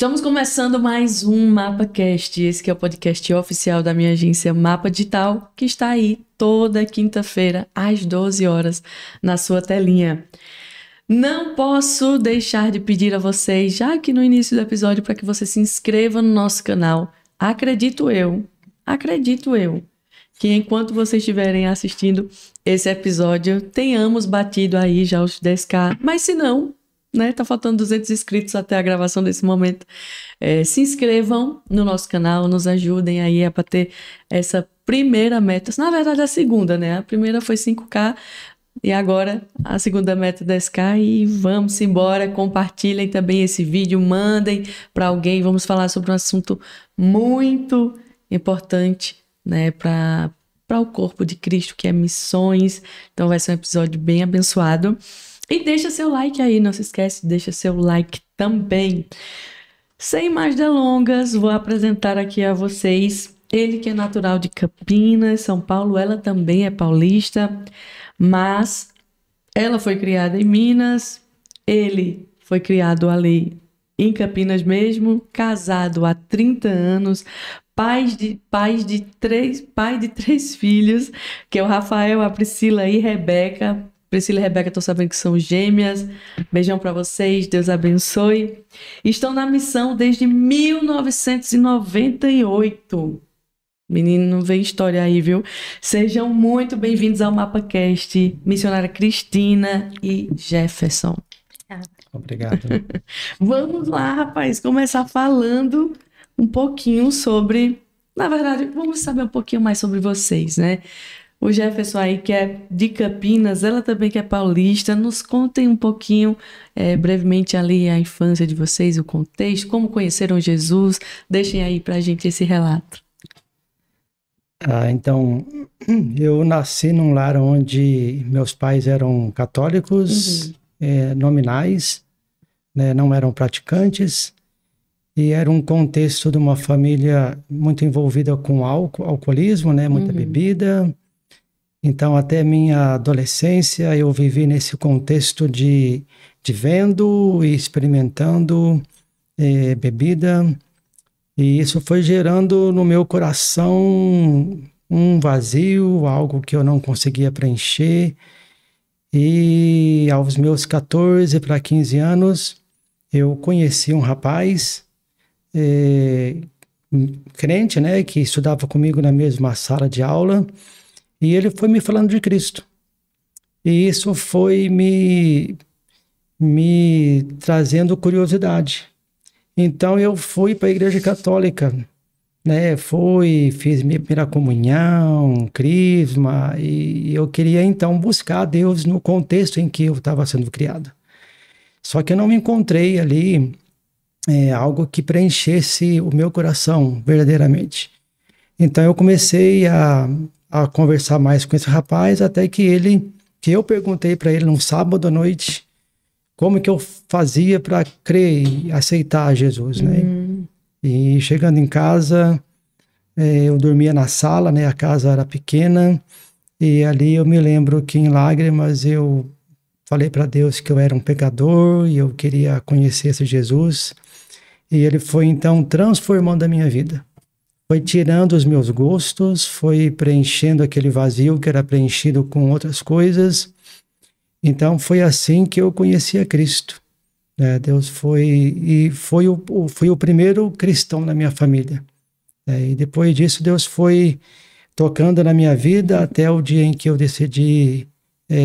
Estamos começando mais um MapaCast, esse que é o podcast oficial da minha agência Mapa Digital, que está aí toda quinta-feira, às 12 horas, na sua telinha. Não posso deixar de pedir a vocês, já aqui no início do episódio, para que você se inscreva no nosso canal. Acredito eu, que enquanto vocês estiverem assistindo esse episódio, tenhamos batido aí já os 10k, mas se não, né, tá faltando 200 inscritos até a gravação desse momento. Se inscrevam no nosso canal, nos ajudem aí a bater essa primeira meta. Na verdade, a segunda, né? A primeira foi 5k e agora a segunda meta 10k e vamos embora. Compartilhem também esse vídeo, mandem para alguém. Vamos falar sobre um assunto muito importante, né, para o corpo de Cristo, que é missões. Então vai ser um episódio bem abençoado. E deixa seu like aí, não se esquece, deixa seu like também. Sem mais delongas, vou apresentar aqui a vocês ele que é natural de Campinas, São Paulo. Ela também é paulista, mas ela foi criada em Minas, ele foi criado ali em Campinas mesmo, casado há 30 anos, pai de três filhos, que é o Rafael, a Priscila e Rebeca. Priscila e Rebeca, estou sabendo que são gêmeas. Beijão para vocês, Deus abençoe. Estão na missão desde 1998. Menino, não vem história aí, viu? Sejam muito bem-vindos ao MapaCast, missionária Cristina e Jefferson. Obrigado. Vamos lá, rapaz, começar falando um pouquinho sobre... Na verdade, vamos saber um pouquinho mais sobre vocês, né? O Jefferson aí, que é de Campinas, ela também que é paulista. Nos contem um pouquinho, brevemente ali, a infância de vocês, o contexto, como conheceram Jesus. Deixem aí pra gente esse relato. Então, eu nasci num lar onde meus pais eram católicos, nominais, né, não eram praticantes, e era um contexto de uma família muito envolvida com alcoolismo, né, muita bebida. Então, até minha adolescência, eu vivi nesse contexto de vendo e experimentando bebida, e isso foi gerando no meu coração um vazio, algo que eu não conseguia preencher. E aos meus 14 para 15 anos, eu conheci um rapaz, crente, né, que estudava comigo na mesma sala de aula, e ele foi me falando de Cristo. E isso foi me trazendo curiosidade. Então eu fui para a igreja católica, né? Fiz minha primeira comunhão, crisma, e eu queria então buscar Deus no contexto em que eu estava sendo criado. Só que eu não me encontrei ali algo que preenchesse o meu coração verdadeiramente. Então eu comecei a conversar mais com esse rapaz, até que eu perguntei para ele num sábado à noite como que eu fazia para crer e aceitar Jesus, né? E chegando em casa, eu dormia na sala, né? A casa era pequena, e ali eu me lembro que em lágrimas eu falei para Deus que eu era um pecador e eu queria conhecer esse Jesus, e ele foi então transformando a minha vida. Foi tirando os meus gostos, foi preenchendo aquele vazio que era preenchido com outras coisas. Então foi assim que eu conheci a Cristo. Deus foi o primeiro cristão na minha família. E depois disso Deus foi tocando na minha vida até o dia em que eu decidi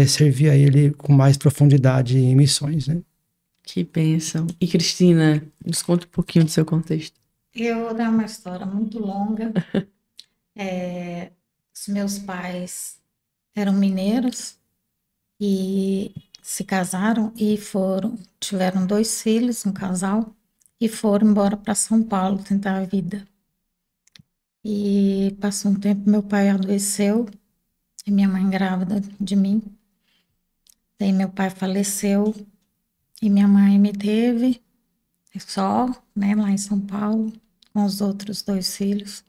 servir a Ele com mais profundidade em missões, né? Que bênção. E Cristina, nos conta um pouquinho do seu contexto. Eu tenho uma história muito longa. Os meus pais eram mineiros e se casaram e tiveram 2 filhos, um casal, e foram embora para São Paulo tentar a vida. E passou um tempo, meu pai adoeceu e minha mãe grávida de mim. Daí meu pai faleceu e minha mãe me teve só, né, lá em São Paulo, com os outros 2 filhos.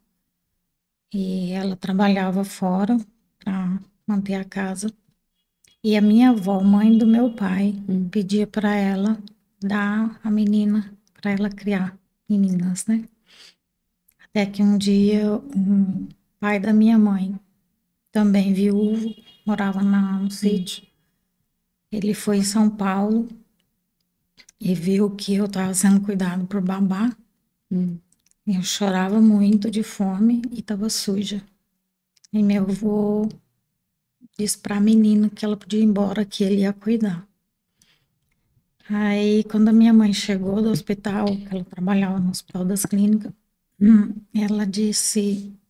E ela trabalhava fora para manter a casa. E a minha avó, mãe do meu pai, pedia para ela dar a menina para ela criar. em Minas, né? Até que um dia, um pai da minha mãe, também viúvo, morava no sítio. Ele foi em São Paulo e viu que eu estava sendo cuidado por babá. Hum. Eu chorava muito de fome e estava suja. E meu avô disse para a menina que ela podia ir embora, que ele ia cuidar. Aí, quando a minha mãe chegou do hospital, que ela trabalhava no Hospital das Clínicas,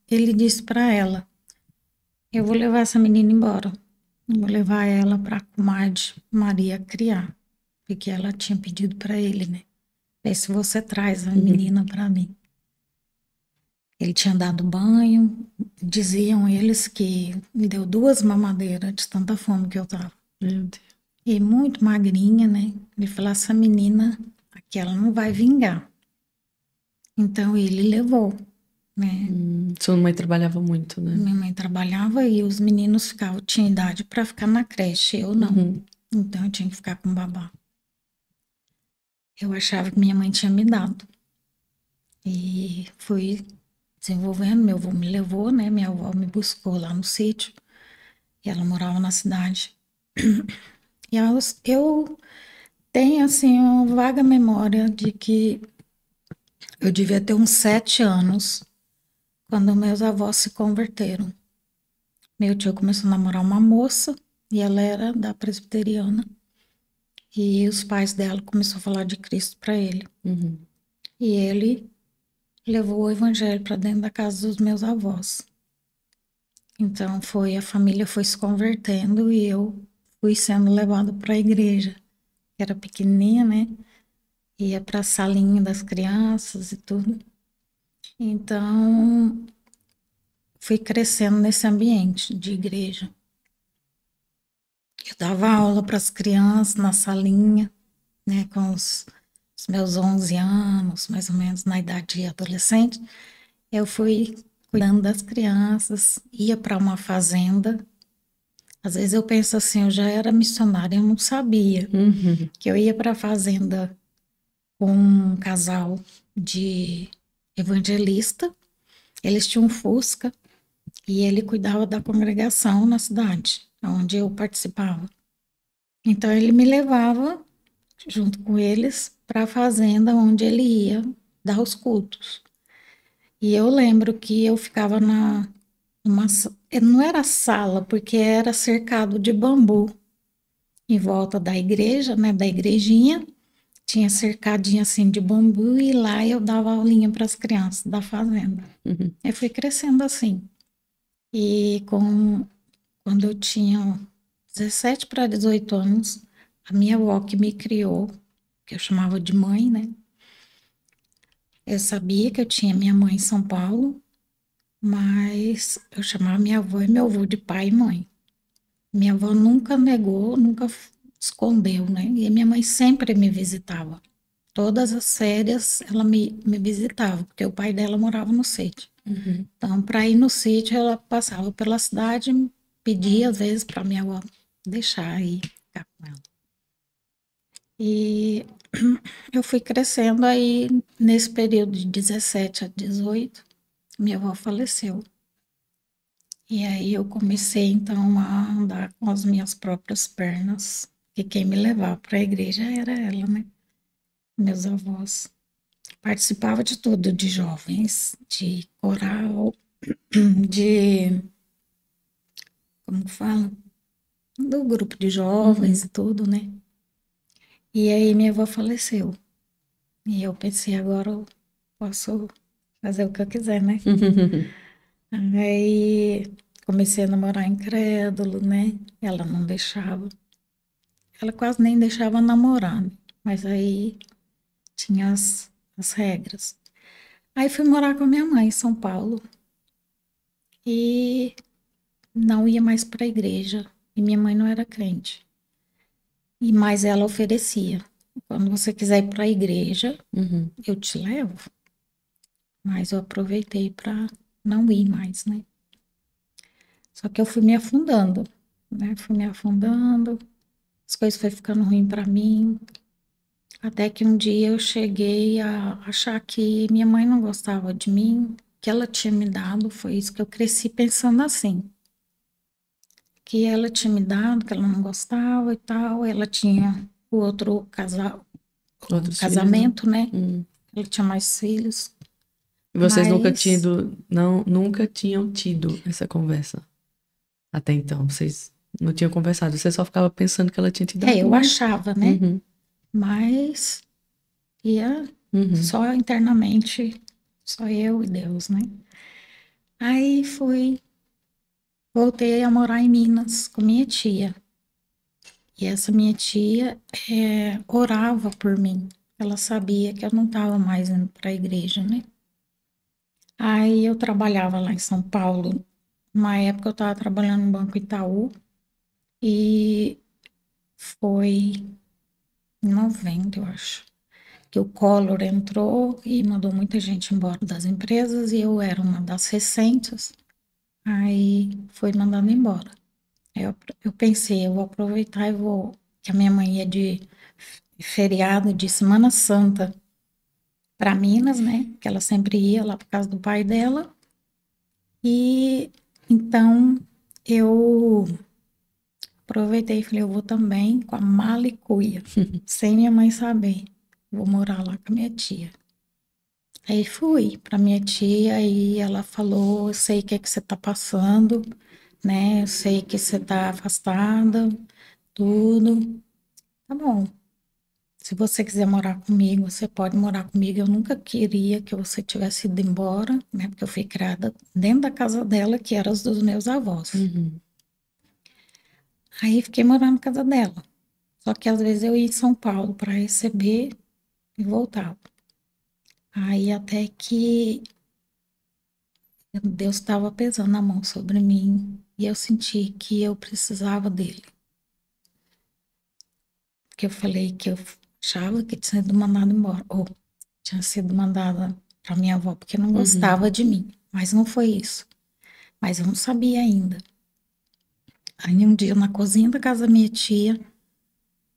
ele disse para ela: eu vou levar essa menina embora. Eu vou levar ela para a comadre Maria criar, porque ela tinha pedido para ele, né? Vê se você traz a menina para mim. Ele tinha dado banho, diziam eles que me deu 2 mamadeiras de tanta fome que eu tava. Meu Deus. E muito magrinha, né? Ele falou: essa menina aqui, ela não vai vingar. Então ele levou, né? Sua mãe trabalhava muito, né? Minha mãe trabalhava e os meninos tinham idade para ficar na creche, eu não. Então eu tinha que ficar com babá. Eu achava que minha mãe tinha me dado. E fui desenvolvendo, meu avô me levou, né? Minha avó me buscou lá no sítio. E ela morava na cidade. E eu tenho, assim, uma vaga memória de que eu devia ter uns 7 anos quando meus avós se converteram. Meu tio começou a namorar uma moça e ela era da presbiteriana. E os pais dela começaram a falar de Cristo para ele. E ele levou o evangelho para dentro da casa dos meus avós. Então a família foi se convertendo e eu fui sendo levada para a igreja. Era pequenininha, né? Ia para a salinha das crianças e tudo. Então fui crescendo nesse ambiente de igreja. Eu dava aula para as crianças na salinha, né? Com os meus 11 anos, mais ou menos, na idade de adolescente. Eu fui cuidando das crianças, ia para uma fazenda. Às vezes eu penso assim, eu já era missionária, eu não sabia que eu ia para a fazenda com um casal de evangelista. Eles tinham um Fusca e ele cuidava da congregação na cidade, onde eu participava. Então ele me levava junto com eles para a fazenda onde ele ia dar os cultos. E eu lembro que eu ficava não era sala, porque era cercado de bambu em volta da igreja, né, da igrejinha, tinha cercadinho assim de bambu e lá eu dava aulinha para as crianças da fazenda. Eu fui crescendo assim. E quando eu tinha 17 para 18 anos, a minha avó que me criou, que eu chamava de mãe, né? Eu sabia que eu tinha minha mãe em São Paulo, mas eu chamava minha avó e meu avô de pai e mãe. Minha avó nunca negou, nunca escondeu, né? E a minha mãe sempre me visitava. Todas as férias ela me visitava, porque o pai dela morava no sítio. Então, para ir no sítio, ela passava pela cidade, pedia às vezes para minha avó deixar ir ficar com ela. E eu fui crescendo aí, nesse período de 17 a 18, minha avó faleceu. E aí eu comecei, então, a andar com as minhas próprias pernas, e quem me levava para a igreja era ela, né? Meus avós. Participava de tudo, de jovens, de coral, de... como que fala? Do grupo de jovens e tudo, né? E aí minha avó faleceu. E eu pensei, agora eu posso fazer o que eu quiser, né? Aí comecei a namorar incrédulo, né? Ela não deixava. Ela quase nem deixava namorar, né? Mas aí tinha as regras. Aí fui morar com a minha mãe em São Paulo. E não ia mais para a igreja. E minha mãe não era crente. Mas ela oferecia. Quando você quiser ir para a igreja, eu te levo. Mas eu aproveitei para não ir mais, né? Só que eu fui me afundando, né? Fui me afundando, as coisas foram ficando ruins para mim. Até que um dia eu cheguei a achar que minha mãe não gostava de mim, que ela tinha me dado, foi isso que eu cresci pensando assim. Que ela tinha me dado, que ela não gostava e tal. Ela tinha o outro Outros filhos, não? casamento, né? Hum. Ela tinha mais filhos. E vocês nunca Mas nunca tinham tido essa conversa até então. Vocês não tinham conversado. Você só ficava pensando que ela tinha te dado. eu achava, né? Uhum, Mas ia uhum. só internamente, só eu e Deus, né? Aí voltei a morar em Minas com minha tia. E essa minha tia orava por mim. Ela sabia que eu não estava mais indo para a igreja, né? Aí eu trabalhava lá em São Paulo. Uma época eu estava trabalhando no Banco Itaú e foi em 90, eu acho, que o Collor entrou e mandou muita gente embora das empresas e eu era uma das recentes. Aí foi mandada embora. Aí eu pensei, eu vou aproveitar e vou, que a minha mãe ia de feriado de Semana Santa para Minas, né? Que ela sempre ia lá por casa do pai dela. E então eu aproveitei e falei, eu vou também com a mala e cuia, sem minha mãe saber. Vou morar lá com a minha tia. Aí fui para minha tia e ela falou, eu sei o que é que você tá passando, né? Eu sei que você tá afastada, tudo. Tá bom. Se você quiser morar comigo, você pode morar comigo. Eu nunca queria que você tivesse ido embora, né? Porque eu fui criada dentro da casa dela, que era os dos meus avós. Uhum. Aí fiquei morando na casa dela. Só que às vezes eu ia em São Paulo para receber e voltava. Aí até que Deus estava pesando a mão sobre mim e eu senti que eu precisava dele. Porque eu falei que eu achava que tinha sido mandado embora, ou tinha sido mandada para minha avó porque não gostava de mim. Mas não foi isso. Mas eu não sabia ainda. Aí um dia na cozinha da casa da minha tia,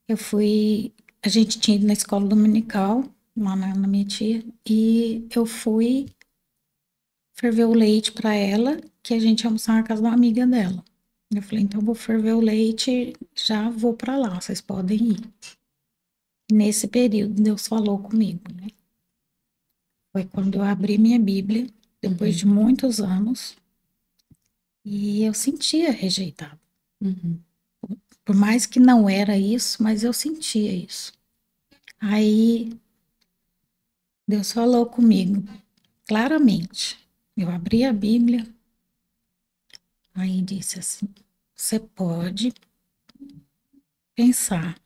eu fui. A gente tinha ido na escola dominical, lá na minha tia, e eu fui ferver o leite para ela, que a gente ia almoçar na casa de uma amiga dela. Eu falei, então eu vou ferver o leite, já vou para lá, vocês podem ir. E nesse período, Deus falou comigo, né? Foi quando eu abri minha Bíblia, depois de muitos anos, e eu sentia rejeitado. Uhum. Por mais que não era isso, mas eu sentia isso. Aí Deus falou comigo claramente. Eu abri a Bíblia, aí disse assim: você pode pensar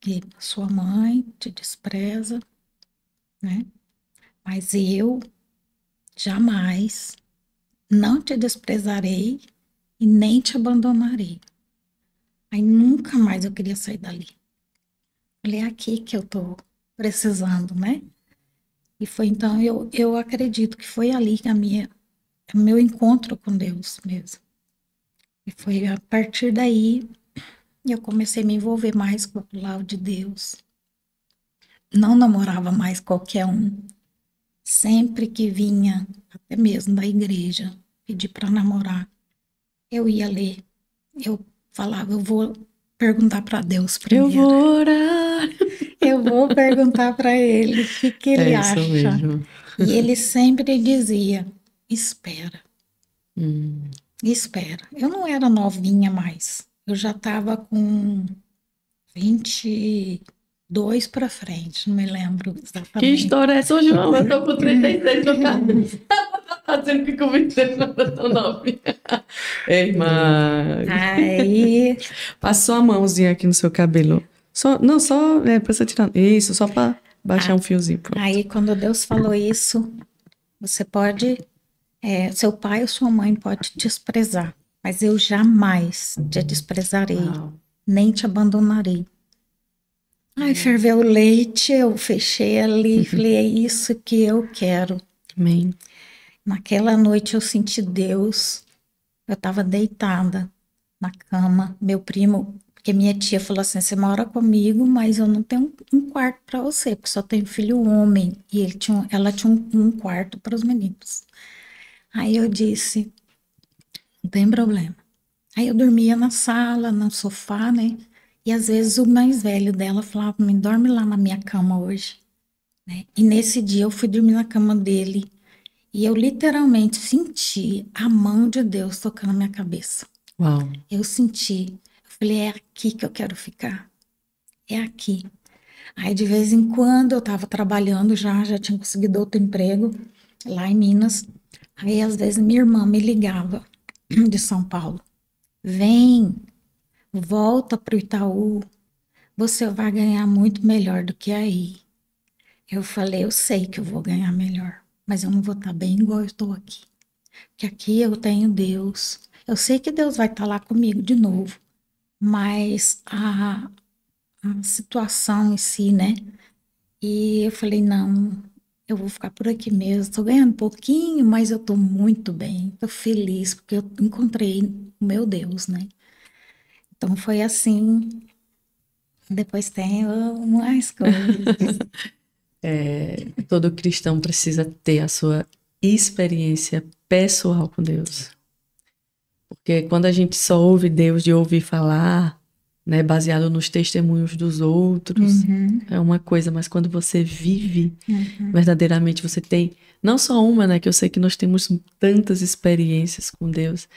que sua mãe te despreza, né? Mas eu jamais não te desprezarei e nem te abandonarei. Aí nunca mais eu queria sair dali. Falei, é aqui que eu tô precisando, né? E foi então, eu acredito que foi ali que o meu encontro com Deus mesmo. E foi a partir daí eu comecei a me envolver mais com a palavra de Deus. Não namorava mais qualquer um. Sempre que vinha, até mesmo da igreja, pedir para namorar, eu ia ler. Eu falava, eu vou perguntar para Deus Eu primeiro. vou orar. Eu vou perguntar para ele o que ele É isso acha. mesmo. E ele sempre dizia: espera, Hum. espera. Eu não era novinha mais. Eu já estava com 22 para frente, não me lembro Que exatamente. história é essa, João? Eu tô com 36 no carro. Tá dizendo que com 26 não era tão novinha. Ei, irmã. Aí, Passou a mãozinha aqui no seu cabelo. Não, só pra você tirar. Isso, só pra baixar um fiozinho. Pronto. aí quando Deus falou isso, você pode, seu pai ou sua mãe pode te desprezar, mas eu jamais te desprezarei, Uau. nem te abandonarei. Ai, ferveu o leite, eu fechei ali, falei, é isso que eu quero. Amém. Naquela noite eu senti Deus, eu estava deitada na cama, meu primo, Porque minha tia falou assim, você mora comigo, mas eu não tenho um quarto para você, porque só tenho filho homem. E ela tinha um quarto para os meninos. Aí eu disse, não tem problema. Aí eu dormia na sala, no sofá, né? E às vezes o mais velho dela falava pra mim, dorme lá na minha cama hoje, né? E nesse dia eu fui dormir na cama dele e eu literalmente senti a mão de Deus tocando na minha cabeça. Uau. Eu senti. Eu falei, é aqui que eu quero ficar. É aqui. Aí de vez em quando eu estava trabalhando já tinha conseguido outro emprego lá em Minas. Aí às vezes minha irmã me ligava de São Paulo. Vem, volta para o Itaú, você vai ganhar muito melhor do que aí. Eu falei, eu sei que eu vou ganhar melhor, mas eu não vou estar bem igual eu estou aqui. Porque aqui eu tenho Deus. Eu sei que Deus vai estar lá comigo de novo, mas a situação em si, né? E eu falei, não, eu vou ficar por aqui mesmo. Estou ganhando pouquinho, mas eu estou muito bem. Estou feliz, porque eu encontrei o meu Deus, né? Então foi assim. Depois tem mais coisas. Todo cristão precisa ter a sua experiência pessoal com Deus. Porque quando a gente só ouve Deus de ouvir falar, né, baseado nos testemunhos dos outros, é uma coisa, mas quando você vive, verdadeiramente você tem, não só uma, né, que eu sei que nós temos tantas experiências com Deus,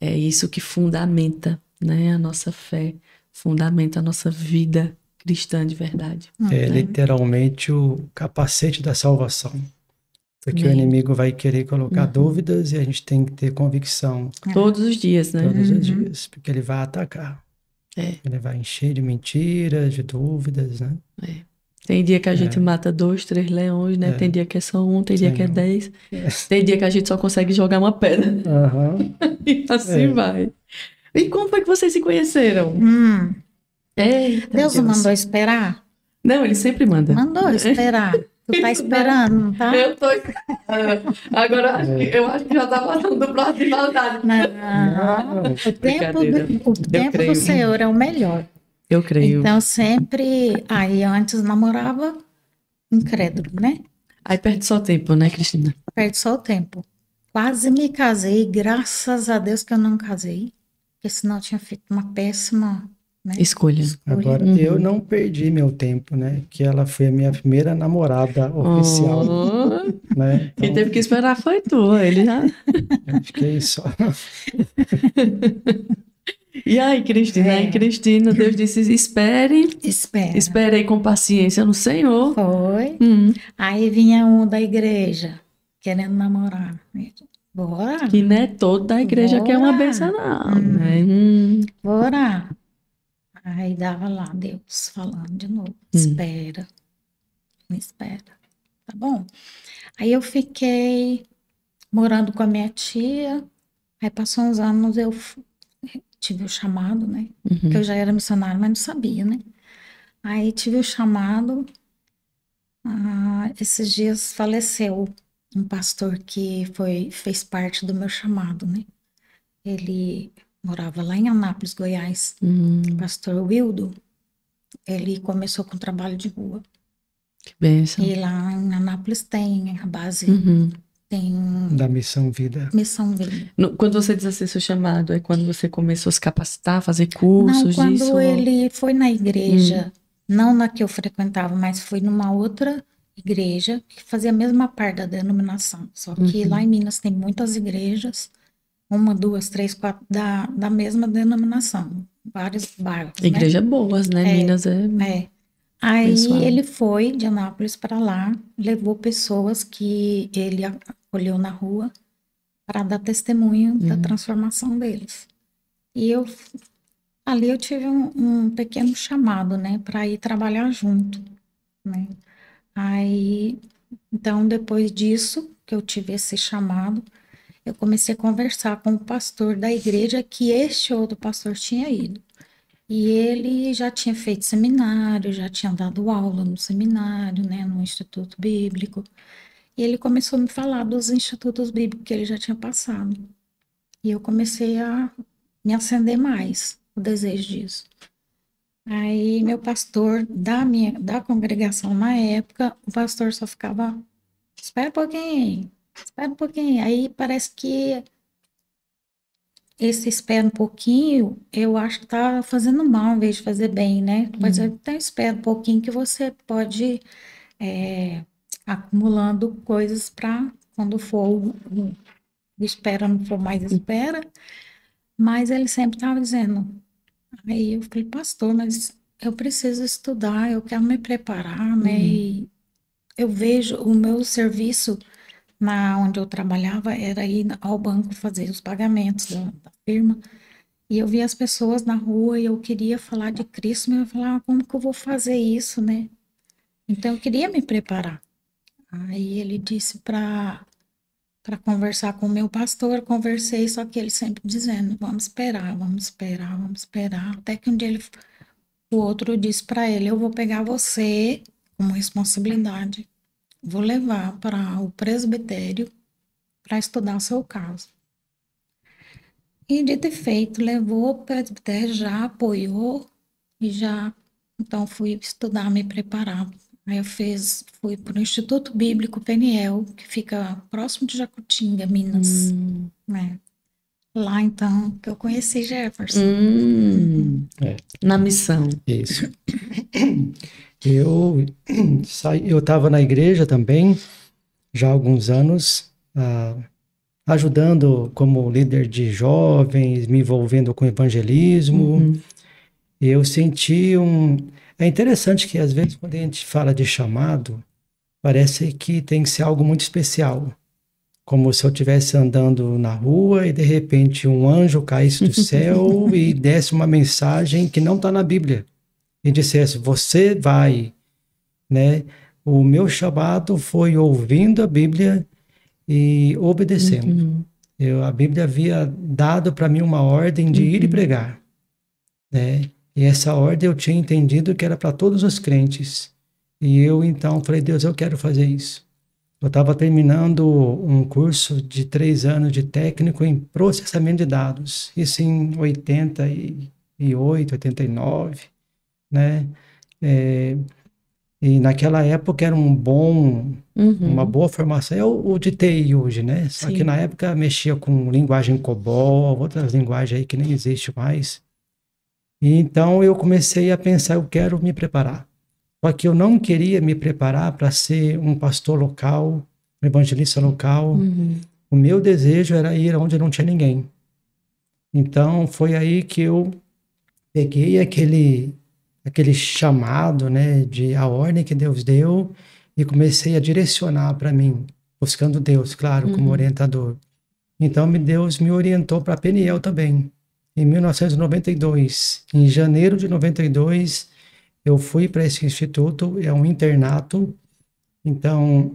é isso que fundamenta, né, a nossa fé, fundamenta a nossa vida cristã de verdade. É literalmente o capacete da salvação. Porque o Amém. inimigo vai querer colocar dúvidas e a gente tem que ter convicção Todos os dias, né? todos os dias, porque ele vai atacar. É. Ele vai encher de mentiras, de dúvidas, né? Tem dia que a gente mata 2, 3 leões, né? Tem dia que é só um, tem dia que é 10. Tem dia que a gente só consegue jogar uma pedra. E assim vai. E como foi que vocês se conheceram? Eita, Deus não mandou esperar? Não, ele sempre manda. Mandou esperar. Tu tá esperando, não tá? Eu tô esperando. Agora, eu acho que já tá passando do prazo de maldade. Não. O tempo do Senhor é o melhor. Eu creio. Então, sempre... Aí, eu antes namorava incrédulo, né? Aí perde só tempo, né, Cristina? Perde só o tempo. Quase me casei, graças a Deus que eu não casei. Porque senão eu tinha feito uma péssima... né? Escolha. Agora, eu não perdi meu tempo, né? Que ela foi a minha primeira namorada oficial. Né? Quem Então, teve que esperar foi tu, ele já... eu fiquei só... E aí, Cristina? Aí, Cristina, Deus disse, espere aí com paciência no Senhor. Foi. Aí vinha um da igreja, querendo namorar. Bora. Que não é toda a igreja que é uma benção, não. Né? Bora. Aí dava lá, Deus falando de novo. Espera. Me espera. Tá bom? Aí eu fiquei morando com a minha tia. Aí passou uns anos, eu tive o chamado, né? Porque eu já era missionária, mas não sabia, né? Aí tive o chamado. Esses dias faleceu um pastor que fez parte do meu chamado, né? Ele morava lá em Anápolis, Goiás. Pastor Wildo. Ele começou com trabalho de rua. Que bênção. E lá em Anápolis tem a base, tem Da Missão Vida. Missão Vida. Quando você diz assim, seu chamado, é quando você começou a se capacitar, fazer cursos Não, disso? quando ele foi na igreja, não na que eu frequentava, mas foi numa outra igreja que fazia a mesma parte da denominação. Só que lá em Minas tem muitas igrejas, 1, 2, 3, 4, da mesma denominação. Vários bairros, Igreja boas, né? Minas é... Aí Pessoal. ele foi de Anápolis para lá, levou pessoas que ele acolheu na rua para dar testemunho da transformação deles. E ali eu tive um pequeno chamado, né, para ir trabalhar junto, né. Aí, então, depois disso, que eu tive esse chamado, eu comecei a conversar com o pastor da igreja que este outro pastor tinha ido. E ele já tinha feito seminário, já tinha dado aula no seminário, né, no Instituto Bíblico. E ele começou a me falar dos institutos bíblicos que ele já tinha passado. E eu comecei a me acender mais o desejo disso. Aí meu pastor da congregação na época, o pastor só ficava, espera um pouquinho, espera um pouquinho. Aí parece que esse espera um pouquinho, eu acho que tá fazendo mal em vez de fazer bem, né? Mas então espera um pouquinho que você pode acumulando coisas para quando for o espera, não for mais espera. Mas ele sempre estava dizendo. Aí eu falei, pastor, mas eu preciso estudar, eu quero me preparar, né? E eu vejo o meu serviço na onde eu trabalhava era ir ao banco fazer os pagamentos da firma. E eu via as pessoas na rua e eu queria falar de Cristo, mas eu falava, como que eu vou fazer isso, né? Então eu queria me preparar. Aí ele disse para conversar com o meu pastor, conversei, só que ele sempre dizendo, vamos esperar, vamos esperar, vamos esperar, até que um dia o outro disse para ele, eu vou pegar você como responsabilidade, vou levar para o presbitério para estudar o seu caso. E dito e feito, levou o presbitério, já apoiou e já, então fui estudar, me preparar. Aí fui para o Instituto Bíblico Peniel, que fica próximo de Jacutinga, Minas, né? Lá então que eu conheci Jefferson. Na missão. Isso. Eu estava na igreja também, já há alguns anos, ajudando como líder de jovens, me envolvendo com evangelismo. Eu senti É interessante que às vezes quando a gente fala de chamado, parece que tem que ser algo muito especial. Como se eu estivesse andando na rua e de repente um anjo caísse do céu e desse uma mensagem que não está na Bíblia. E dissesse, você vai, né? O meu chamado foi ouvindo a Bíblia e obedecendo. A Bíblia havia dado para mim uma ordem de ir e pregar, né? E essa ordem eu tinha entendido que era para todos os crentes. E eu então falei, Deus, eu quero fazer isso. Eu estava terminando um curso de 3 anos de técnico em processamento de dados, isso em 88, 89, né? E naquela época era uma boa formação, é o de TI hoje, né? Só que na época mexia com linguagem COBOL, outras linguagens aí que nem existe mais. E então eu comecei a pensar, eu quero me preparar. Só que eu não queria me preparar para ser um pastor local, um evangelista local. O meu desejo era ir onde não tinha ninguém. Então foi aí que eu peguei aquele chamado, né, a ordem que Deus deu e comecei a direcionar para mim, buscando Deus, claro, como orientador. Então Deus me orientou para Peniel também. Em 1992, em janeiro de 92, eu fui para esse instituto, é um internato. Então,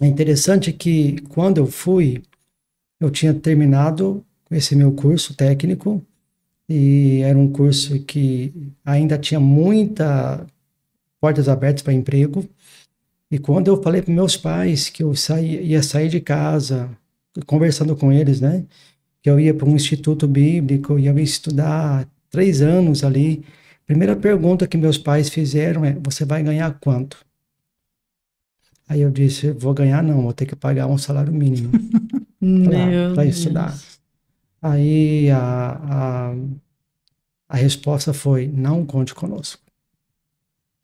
é interessante que quando eu fui, eu tinha terminado esse meu curso técnico e era um curso que ainda tinha muitas portas abertas para emprego. E quando eu falei para meus pais que eu ia sair de casa, conversando com eles, né, que eu ia para um instituto bíblico, ia estudar 3 anos ali. Primeira pergunta que meus pais fizeram é, você vai ganhar quanto? Aí eu disse, vou ganhar não, vou ter que pagar um salário mínimo para estudar. Aí a resposta foi, não conte conosco.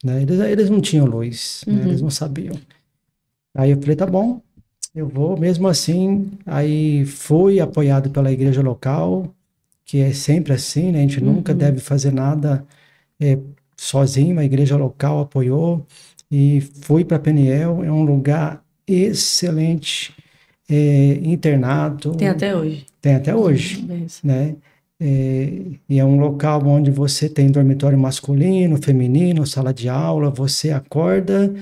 Né? Eles não tinham luz, né? Eles não sabiam. Aí eu falei, tá bom, eu vou, mesmo assim, aí fui apoiado pela igreja local, que é sempre assim, né? A gente nunca deve fazer nada sozinho, a igreja local apoiou, e fui para Peniel, é um lugar excelente, internato. Tem até hoje. Tem até hoje, né? E é um local onde você tem dormitório masculino, feminino, sala de aula, você acorda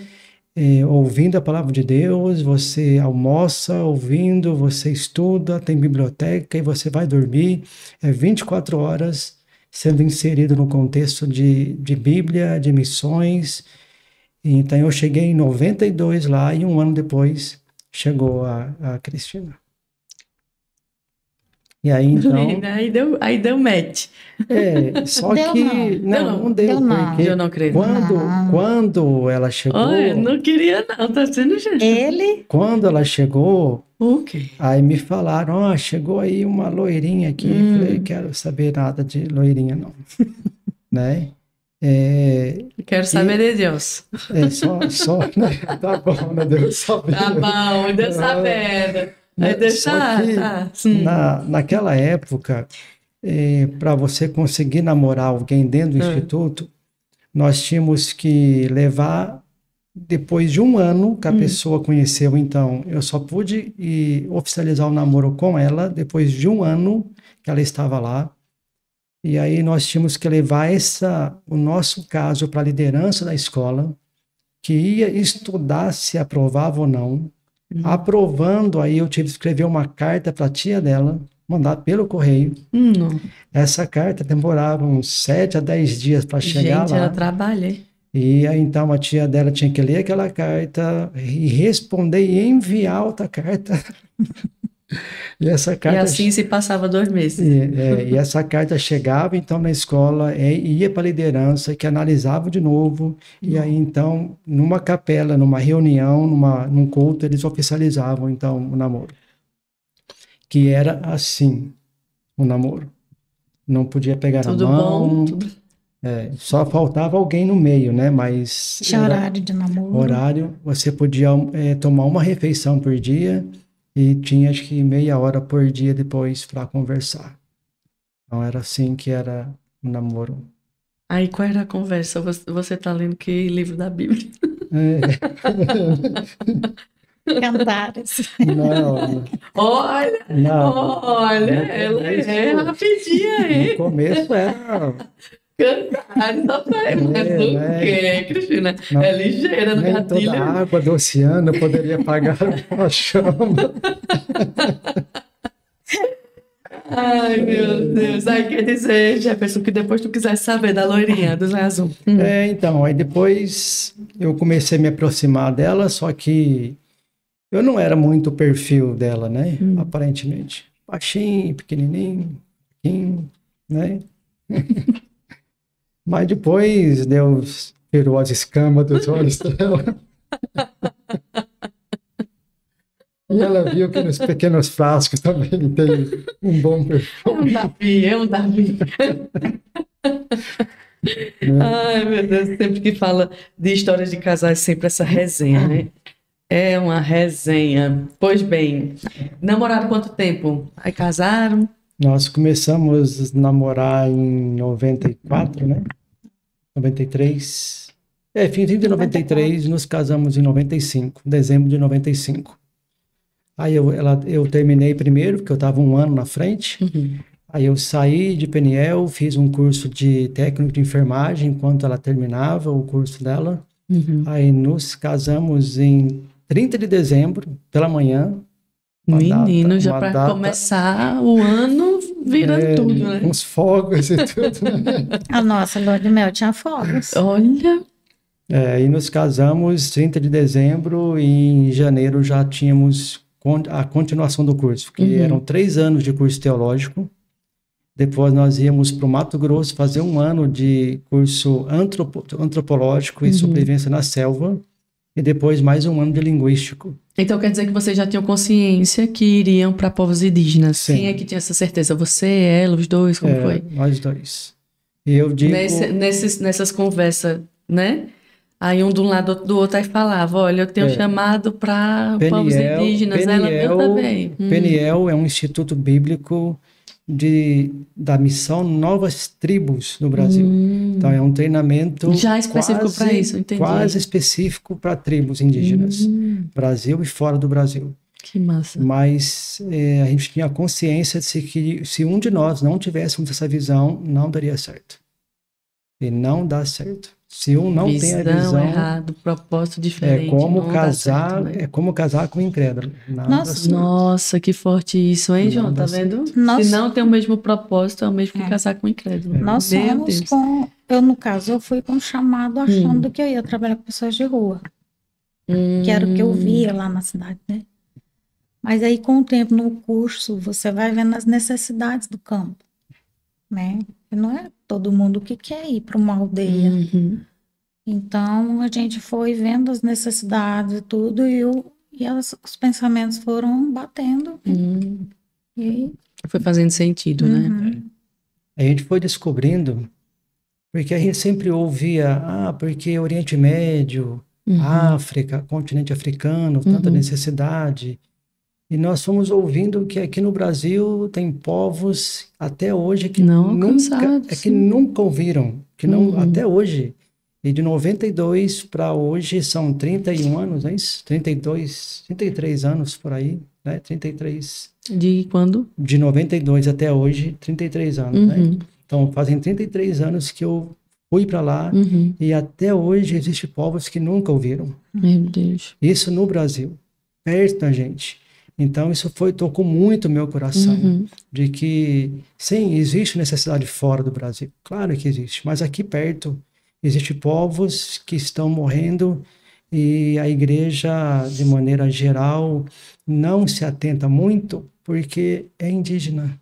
ouvindo a palavra de Deus, você almoça ouvindo, você estuda, tem biblioteca e você vai dormir. 24 horas sendo inserido no contexto de Bíblia, de missões. Então eu cheguei em 92 lá e um ano depois chegou a Cristina. E aí, então... Aí deu match. Só Deu que... Não deu, Deu não. porque Eu não creio. quando ela chegou... Olha, não queria não, tá sendo gente. Ele, Quando ela chegou, O quê? aí me falaram, chegou aí uma loirinha aqui. Falei, quero saber nada de loirinha, não. Né? Quero saber de Deus. Só, né? Tá bom, né? Deus sabia. Tá bom, Deus sabendo. Aí Deus Só que tá. naquela época, para você conseguir namorar alguém dentro do instituto, nós tínhamos que levar, depois de um ano que a pessoa conheceu, então, eu só pude oficializar o namoro com ela depois de um ano que ela estava lá. E aí nós tínhamos que levar o nosso caso para a liderança da escola, que ia estudar se aprovava ou não. Aprovando, aí eu tive que escrever uma carta para a tia dela, mandar pelo correio. Não. Essa carta demorava uns 7 a 10 dias para chegar Gente, lá. ela trabalha. E aí então a tia dela tinha que ler aquela carta e responder e enviar outra carta. E essa carta... E assim se passava 2 meses. E essa carta chegava então na escola, ia para a liderança, que analisava de novo, e aí então, numa capela, numa reunião, num culto, eles oficializavam então o namoro. Que era assim, o namoro. Não podia pegar Tudo na mão. bom? Tudo... Só faltava alguém no meio, né? Mas tinha horário de namoro. horário, você podia tomar uma refeição por dia, e tinha acho que meia hora por dia depois para conversar. Então era assim que era o namoro. Aí qual era a conversa? Você tá lendo que livro da Bíblia? Cantares. Não. Olha, ela é rapidinha, hein? No começo era... Cantares, mas o quê, Cristina? Não, é ligeira no nem gatilho. toda a água do oceano poderia apagar uma chama. Ai, meu Deus. Aí quer dizer, Jefferson, que depois tu quiser saber da loirinha, do Zé Azul. Então, aí depois eu comecei a me aproximar dela, só que eu não era muito o perfil dela, né? Aparentemente. Baixinho, pequenininho, né? Mas depois Deus tirou as escamas dos olhos dela. E ela viu que nos pequenos frascos também tem um bom perfume. É um Davi. Ai, meu Deus, sempre que fala de histórias de casais, sempre essa resenha, né? É uma resenha. Pois bem, namoraram quanto tempo? Aí casaram? Nós começamos a namorar em 94, né? 93. Finzinho de 93, nos casamos em 95, dezembro de 95. Aí eu terminei primeiro, porque eu estava um ano na frente. Aí eu saí de Peniel, fiz um curso de técnico de enfermagem enquanto ela terminava o curso dela. Aí nos casamos em 30 de dezembro, pela manhã. Menino, já para começar o ano virando tudo, né? Com os fogos e tudo, né? A nossa lua de mel tinha fogos. Olha. E nos casamos 30 de dezembro e em janeiro já tínhamos a continuação do curso, porque eram 3 anos de curso teológico. Depois nós íamos para o Mato Grosso fazer um ano de curso antropológico e sobrevivência na selva, e depois mais um ano de linguístico. Então quer dizer que vocês já tinham consciência que iriam para povos indígenas? Sim. Quem é que tinha essa certeza? Você, ela, os dois? Como foi? Nós dois. E eu digo... Nessas conversas, né? Aí um de um lado do outro aí falava, olha, eu tenho chamado para povos indígenas. Ela também. Peniel é um instituto bíblico da missão Novas Tribos no Brasil. Então é um treinamento já específico para isso, entendi. Quase específico para tribos indígenas, Brasil e fora do Brasil. Que massa. Mas a gente tinha consciência de que se um de nós não tivéssemos essa visão, não daria certo. E não dá certo. Se um não tem a visão errado, propósito diferente. É como casar com o incrédulo. Nossa, que forte isso, hein, João? Tá vendo? Se não tem o mesmo propósito, é o mesmo que casar com o incrédulo. Nós somos eu, no caso, eu fui com um chamado achando que eu ia trabalhar com pessoas de rua. Que era o que eu via lá na cidade, né? Mas aí, com o tempo no curso, você vai vendo as necessidades do campo, né? E não é todo mundo que quer ir para uma aldeia. Uhum. Então, a gente foi vendo as necessidades e tudo, os pensamentos foram batendo. E, Foi fazendo sentido, né? uhum, A gente foi descobrindo, porque a gente sempre ouvia, porque Oriente Médio, África, continente africano, tanta necessidade. E nós fomos ouvindo que aqui no Brasil tem povos até hoje que Não nunca, alcançados, que nunca ouviram, que não, até hoje. E de 92 para hoje são 31 anos, é isso? 32, 33 anos por aí, né? 33. De quando? De 92 até hoje, 33 anos, né? Então, fazem 33 anos que eu fui para lá e até hoje existem povos que nunca ouviram. Meu Deus. Isso no Brasil, perto da gente. Então, isso tocou muito meu coração, de que, sim, existe necessidade fora do Brasil. Claro que existe, mas aqui perto existem povos que estão morrendo e a igreja, de maneira geral, não se atenta muito porque é indígena.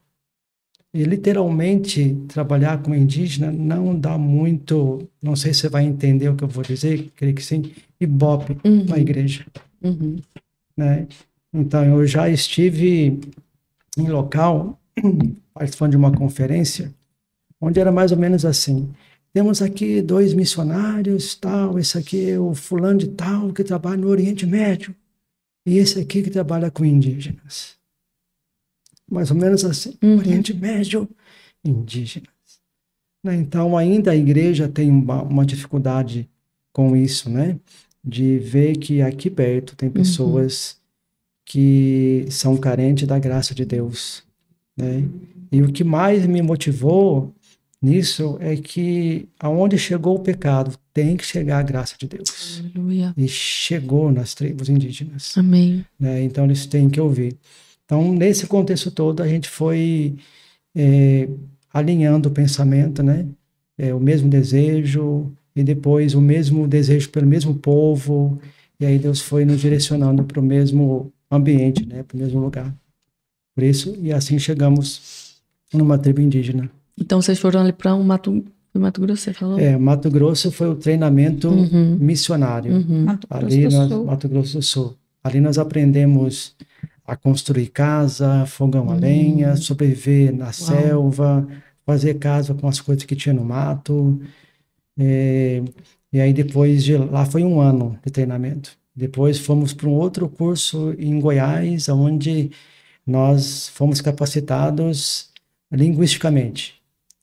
E, literalmente, trabalhar com indígena não dá muito, não sei se você vai entender o que eu vou dizer, creio que sim, ibope na igreja. Né? Então, eu já estive em local, participando de uma conferência, onde era mais ou menos assim: temos aqui 2 missionários, tal, esse aqui é o fulano de tal, que trabalha no Oriente Médio, e esse aqui que trabalha com indígenas. Mais ou menos assim, Oriente Médio, indígenas. Né? Então, ainda a igreja tem uma dificuldade com isso, né? De ver que aqui perto tem pessoas que são carentes da graça de Deus, né? E o que mais me motivou nisso é que aonde chegou o pecado, tem que chegar a graça de Deus. Aleluia. E chegou nas tribos indígenas. Amém. Né? Então, eles têm que ouvir. Então, nesse contexto todo, a gente foi alinhando o pensamento, né? O mesmo desejo, e depois o mesmo desejo pelo mesmo povo, e aí Deus foi nos direcionando para o mesmo ambiente, né? Para o mesmo lugar. Por isso, e assim chegamos numa tribo indígena. Então, vocês foram ali para Mato Grosso, você falou? Mato Grosso foi o treinamento missionário. Ali, Mato Grosso do Sul. Ali nós aprendemos a construir casa, fogão a lenha, sobreviver na selva, fazer casa com as coisas que tinha no mato. E aí depois de lá foi 1 ano de treinamento. Depois fomos para um outro curso em Goiás, onde nós fomos capacitados linguisticamente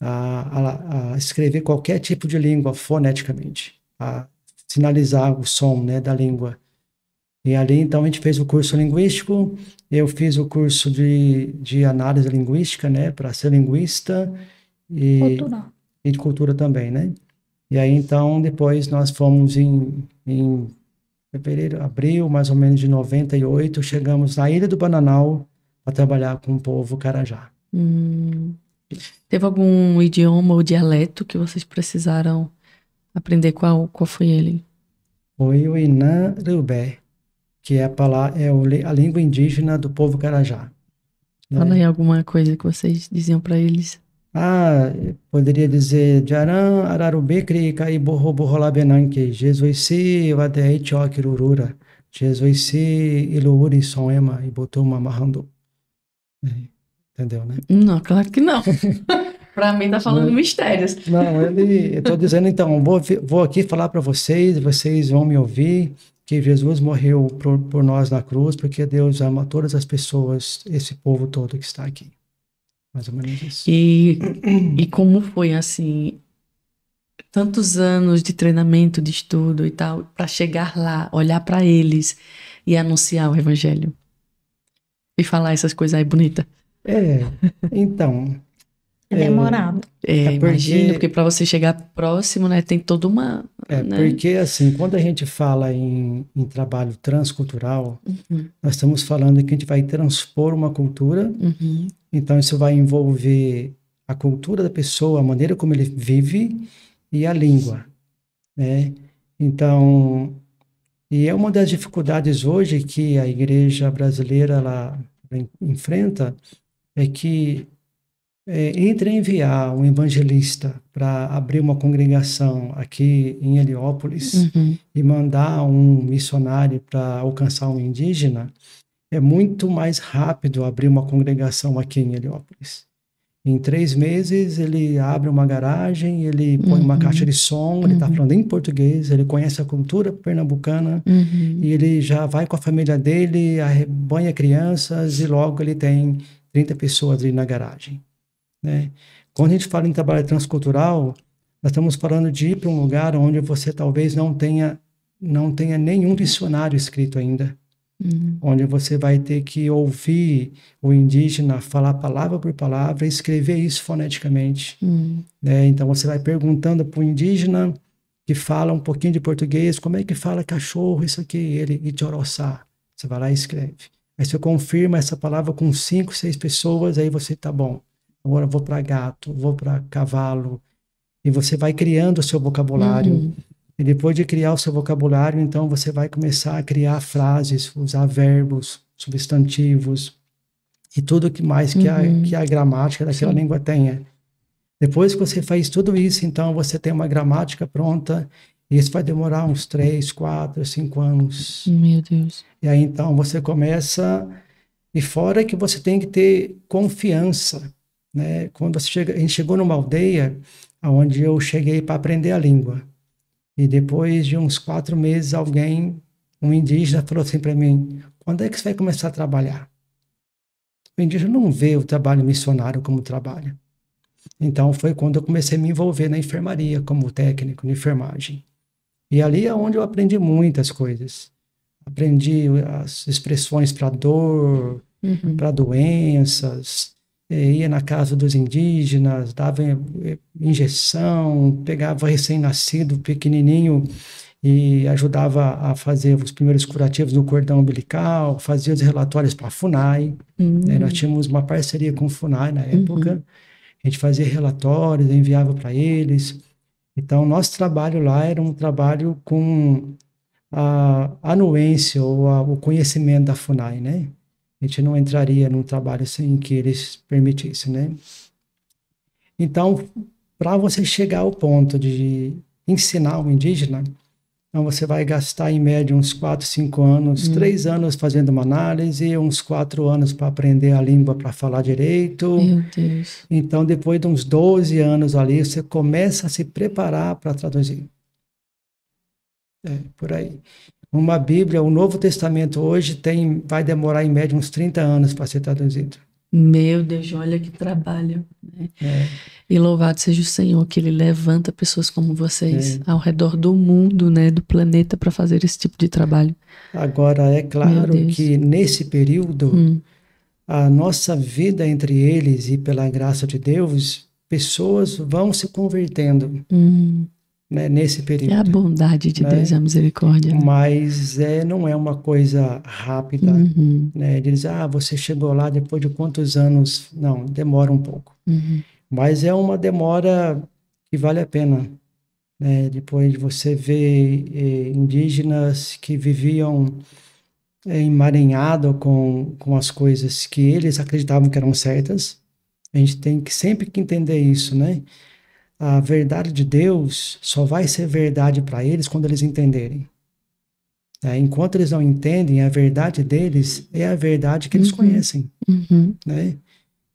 a escrever qualquer tipo de língua foneticamente, a sinalizar o som, né, da língua. E ali, então, a gente fez o curso linguístico, eu fiz o curso de análise linguística, né, para ser linguista, e de cultura também, né. E aí, então, depois nós fomos em fevereiro, abril, mais ou menos de 98, chegamos na Ilha do Bananal para trabalhar com o povo Carajá. Teve algum idioma ou dialeto que vocês precisaram aprender? Qual foi ele? Foi o Inã-Rubé, que é a língua indígena do povo Carajá. Fala aí alguma coisa que vocês diziam para eles. Poderia dizer Jaran Ararubê Krika e Borro Borrolabenanque, Jesuisi Vadei Chokirurura, Jesuisi Iluuri Soema e Botuma Mahando. Entendeu, né? Não, claro que não. Para mim tá falando mistérios. Não, eu estou dizendo, então, vou aqui falar para vocês vão me ouvir, que Jesus morreu por nós na cruz, porque Deus ama todas as pessoas, esse povo todo que está aqui. Mais ou menos isso. E como foi, assim, tantos anos de treinamento, de estudo e tal, para chegar lá, olhar para eles e anunciar o evangelho? E falar essas coisas aí bonitas. Então... É demorado. Imagino, porque para você chegar próximo, né, tem toda uma... né? Porque, assim, quando a gente fala em trabalho transcultural, nós estamos falando que a gente vai transpor uma cultura, então isso vai envolver a cultura da pessoa, a maneira como ele vive e a língua, né? Então, E é uma das dificuldades hoje que a igreja brasileira ela enfrenta, é que entre enviar um evangelista para abrir uma congregação aqui em Heliópolis e mandar um missionário para alcançar um indígena, é muito mais rápido abrir uma congregação aqui em Heliópolis. Em 3 meses, ele abre uma garagem, ele põe uma caixa de som, ele está falando em português, ele conhece a cultura pernambucana, e ele já vai com a família dele, arrebanha crianças, e logo ele tem 30 pessoas ali na garagem, né? Quando a gente fala em trabalho transcultural, nós estamos falando de ir para um lugar onde você talvez não tenha nenhum dicionário escrito ainda. Onde você vai ter que ouvir o indígena falar palavra por palavra e escrever isso foneticamente. Né? Então você vai perguntando para o indígena que fala um pouquinho de português, como é que fala cachorro, isso aqui, ele Itioroçá. Você vai lá e escreve. Aí você confirma essa palavra com 5, 6 pessoas, aí você tá bom. Agora eu vou para gato, vou para cavalo. E você vai criando o seu vocabulário. E depois de criar o seu vocabulário, então você vai começar a criar frases, usar verbos, substantivos e tudo que mais que a gramática daquela língua tenha. Depois que você faz tudo isso, então você tem uma gramática pronta, e isso vai demorar uns 3, 4, 5 anos. Meu Deus. E aí então você começa, e fora que você tem que ter confiança, né? Quando você chega, a gente chegou numa aldeia onde eu cheguei para aprender a língua. E depois de uns 4 meses, um indígena falou assim para mim, quando é que você vai começar a trabalhar? O indígena não vê o trabalho missionário como trabalho. Então foi quando eu comecei a me envolver na enfermaria, como técnico de enfermagem. E ali é onde eu aprendi muitas coisas. Aprendi as expressões para dor, para doenças, ia na casa dos indígenas, dava injeção, pegava recém-nascido, pequenininho, e ajudava a fazer os primeiros curativos no cordão umbilical, fazia os relatórios para a FUNAI. Nós tínhamos uma parceria com a FUNAI na época, a gente fazia relatórios, enviava para eles. Então, nosso trabalho lá era um trabalho com a anuência ou o conhecimento da FUNAI, né? A gente não entraria num trabalho sem que eles permitissem, né? Então, para você chegar ao ponto de ensinar o indígena, então você vai gastar em média uns 4, 5 anos, 3 anos fazendo uma análise, uns 4 anos para aprender a língua para falar direito. Meu Deus. Então, depois de uns 12 anos ali, você começa a se preparar para traduzir. Por aí. Uma Bíblia, o Novo Testamento hoje vai demorar em média uns 30 anos para ser traduzido. Meu Deus, olha que trabalho. Né? E louvado seja o Senhor, que Ele levanta pessoas como vocês ao redor do mundo, né, do planeta, para fazer esse tipo de trabalho. Agora, é claro que nesse período, a nossa vida entre eles e pela graça de Deus, pessoas vão se convertendo. Né, nesse período. É a bondade de Deus, a misericórdia. Né? Mas não é uma coisa rápida, né? De dizer, você chegou lá depois de quantos anos? Não, demora um pouco. Mas é uma demora que vale a pena. Né? Depois de você ver indígenas que viviam emaranhado com as coisas que eles acreditavam que eram certas, a gente tem sempre que entender isso, né? A verdade de Deus só vai ser verdade para eles quando eles entenderem. Enquanto eles não entendem, a verdade deles é a verdade que eles conhecem. Né?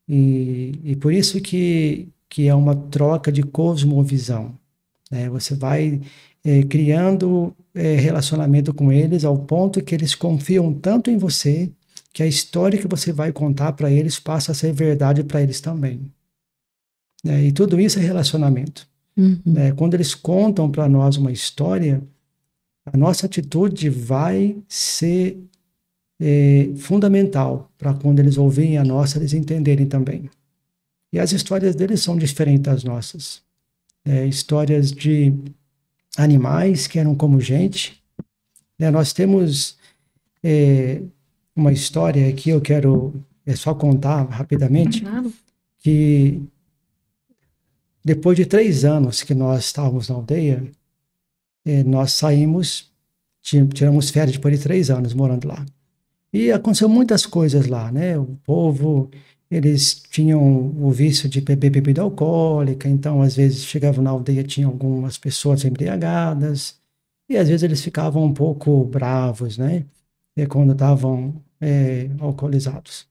E por isso que é uma troca de cosmovisão. Né? Você vai criando relacionamento com eles ao ponto que eles confiam tanto em você que a história que você vai contar para eles passa a ser verdade para eles também. E tudo isso é relacionamento. Quando eles contam para nós uma história, a nossa atitude vai ser fundamental para quando eles ouvirem a nossa, eles entenderem também. E as histórias deles são diferentes das nossas. Histórias de animais que eram como gente. Nós temos uma história que eu quero só contar rapidamente, que depois de 3 anos que nós estávamos na aldeia, nós saímos, tiramos férias depois de 3 anos morando lá. E aconteceu muitas coisas lá, né? O povo, eles tinham o vício de beber bebida alcoólica, então às vezes chegavam na aldeia, tinha algumas pessoas embriagadas, e às vezes eles ficavam um pouco bravos, né? Quando estavam alcoolizados.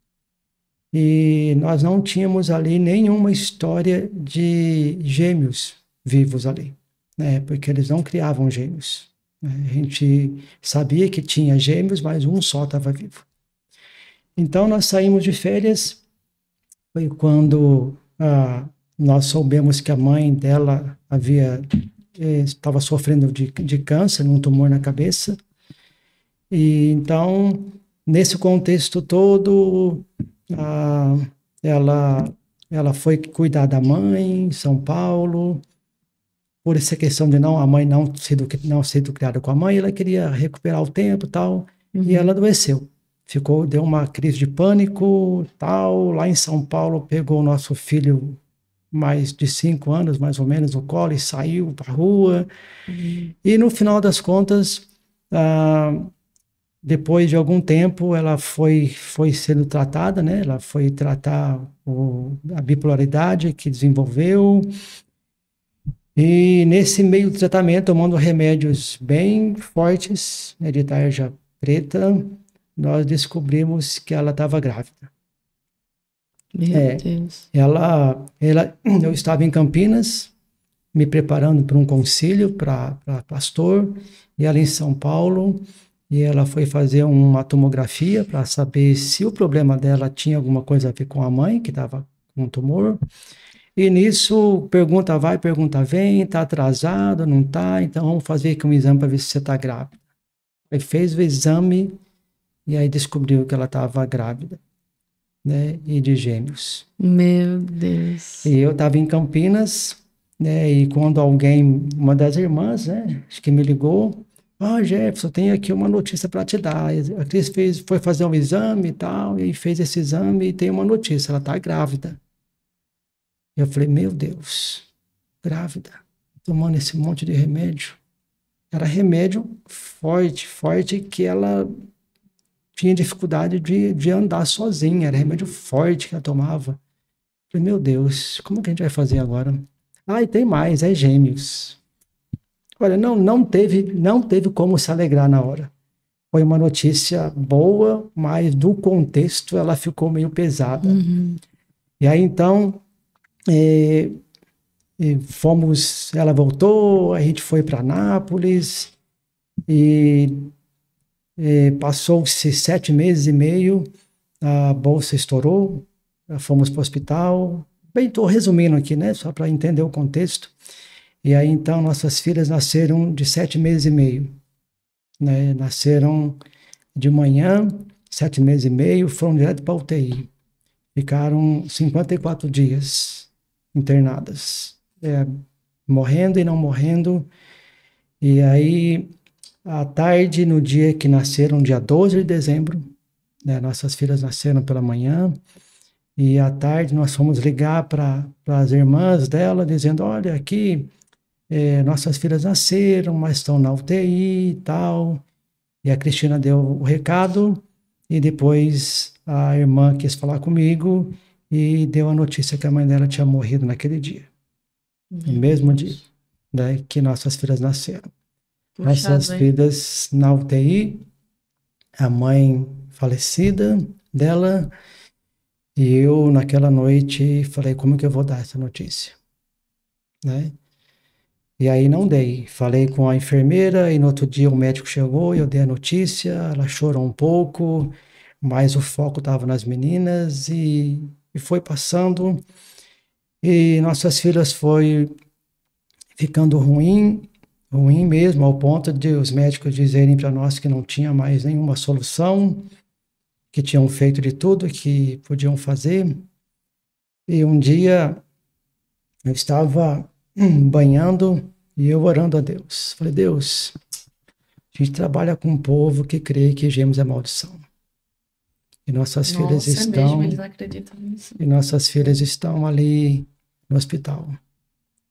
E nós não tínhamos ali nenhuma história de gêmeos vivos ali, né? Porque eles não criavam gêmeos. A gente sabia que tinha gêmeos, mas um só estava vivo. Então, nós saímos de férias, foi quando nós soubemos que a mãe dela estava sofrendo de câncer, um tumor na cabeça. E então, nesse contexto todo, ela foi cuidar da mãe em São Paulo. Por essa questão de a mãe não sido criada com a mãe, ela queria recuperar o tempo e tal, e ela adoeceu. Deu uma crise de pânico, tal, lá em São Paulo, pegou o nosso filho mais de 5 anos, mais ou menos, no colo, e saiu para a rua. E no final das contas, depois de algum tempo, ela foi sendo tratada, né? Ela foi tratar a bipolaridade que desenvolveu. E nesse meio do tratamento, tomando remédios bem fortes, né, de tarja preta, nós descobrimos que ela estava grávida. Meu Deus. Eu estava em Campinas, me preparando para um concílio para pastor, e ela em São Paulo, e ela foi fazer uma tomografia para saber se o problema dela tinha alguma coisa a ver com a mãe, que estava com um tumor. E nisso, pergunta vai, pergunta vem, está atrasado, não está, então vamos fazer aqui um exame para ver se você está grávida. Aí fez o exame e aí descobriu que ela estava grávida, né, e de gêmeos. Meu Deus. E eu estava em Campinas, né, e quando uma das irmãs, né, acho que me ligou, Jefferson, tem aqui uma notícia para te dar. A Cris foi fazer um exame e tal, e fez esse exame e tem uma notícia, ela está grávida. Eu falei, meu Deus, grávida, tomando esse monte de remédio. Era remédio forte, forte, que ela tinha dificuldade de andar sozinha. Era remédio forte que ela tomava. Eu falei, meu Deus, como que a gente vai fazer agora? E tem mais, é gêmeos. Olha, não teve como se alegrar na hora. Foi uma notícia boa, mas do contexto ela ficou meio pesada. E aí, então... ela voltou, a gente foi para Nápoles e passou-se 7 meses e meio, a bolsa estourou, fomos para o hospital. Bem, estou resumindo aqui, né, só para entender o contexto. E aí então nossas filhas nasceram de 7 meses e meio, né, nasceram de manhã, 7 meses e meio, foram direto para a UTI, ficaram 54 dias internadas, morrendo e não morrendo. E aí, à tarde, no dia que nasceram, dia 12 de dezembro, né, nossas filhas nasceram pela manhã, e à tarde nós fomos ligar para as irmãs dela, dizendo, olha, aqui, nossas filhas nasceram, mas estão na UTI e tal. E a Cristina deu o recado, e depois a irmã quis falar comigo, e deu a notícia que a mãe dela tinha morrido naquele dia. No mesmo dia, né, que nossas filhas nasceram. Nossas filhas na UTI, a mãe falecida dela, e eu naquela noite falei, como que eu vou dar essa notícia? Né? E aí não dei. Falei com a enfermeira, e no outro dia o médico chegou, e eu dei a notícia, ela chorou um pouco, mas o foco estava nas meninas, e foi passando, e nossas filhas foi ficando ruim mesmo, ao ponto de os médicos dizerem para nós que não tinha mais nenhuma solução, que tinham feito de tudo que podiam fazer. E um dia eu estava banhando e eu orando a Deus. Falei, Deus, a gente trabalha com um povo que crê que gêmeos é maldição. E nossas filhas estão... eles acreditam nisso. E nossas filhas estão ali no hospital.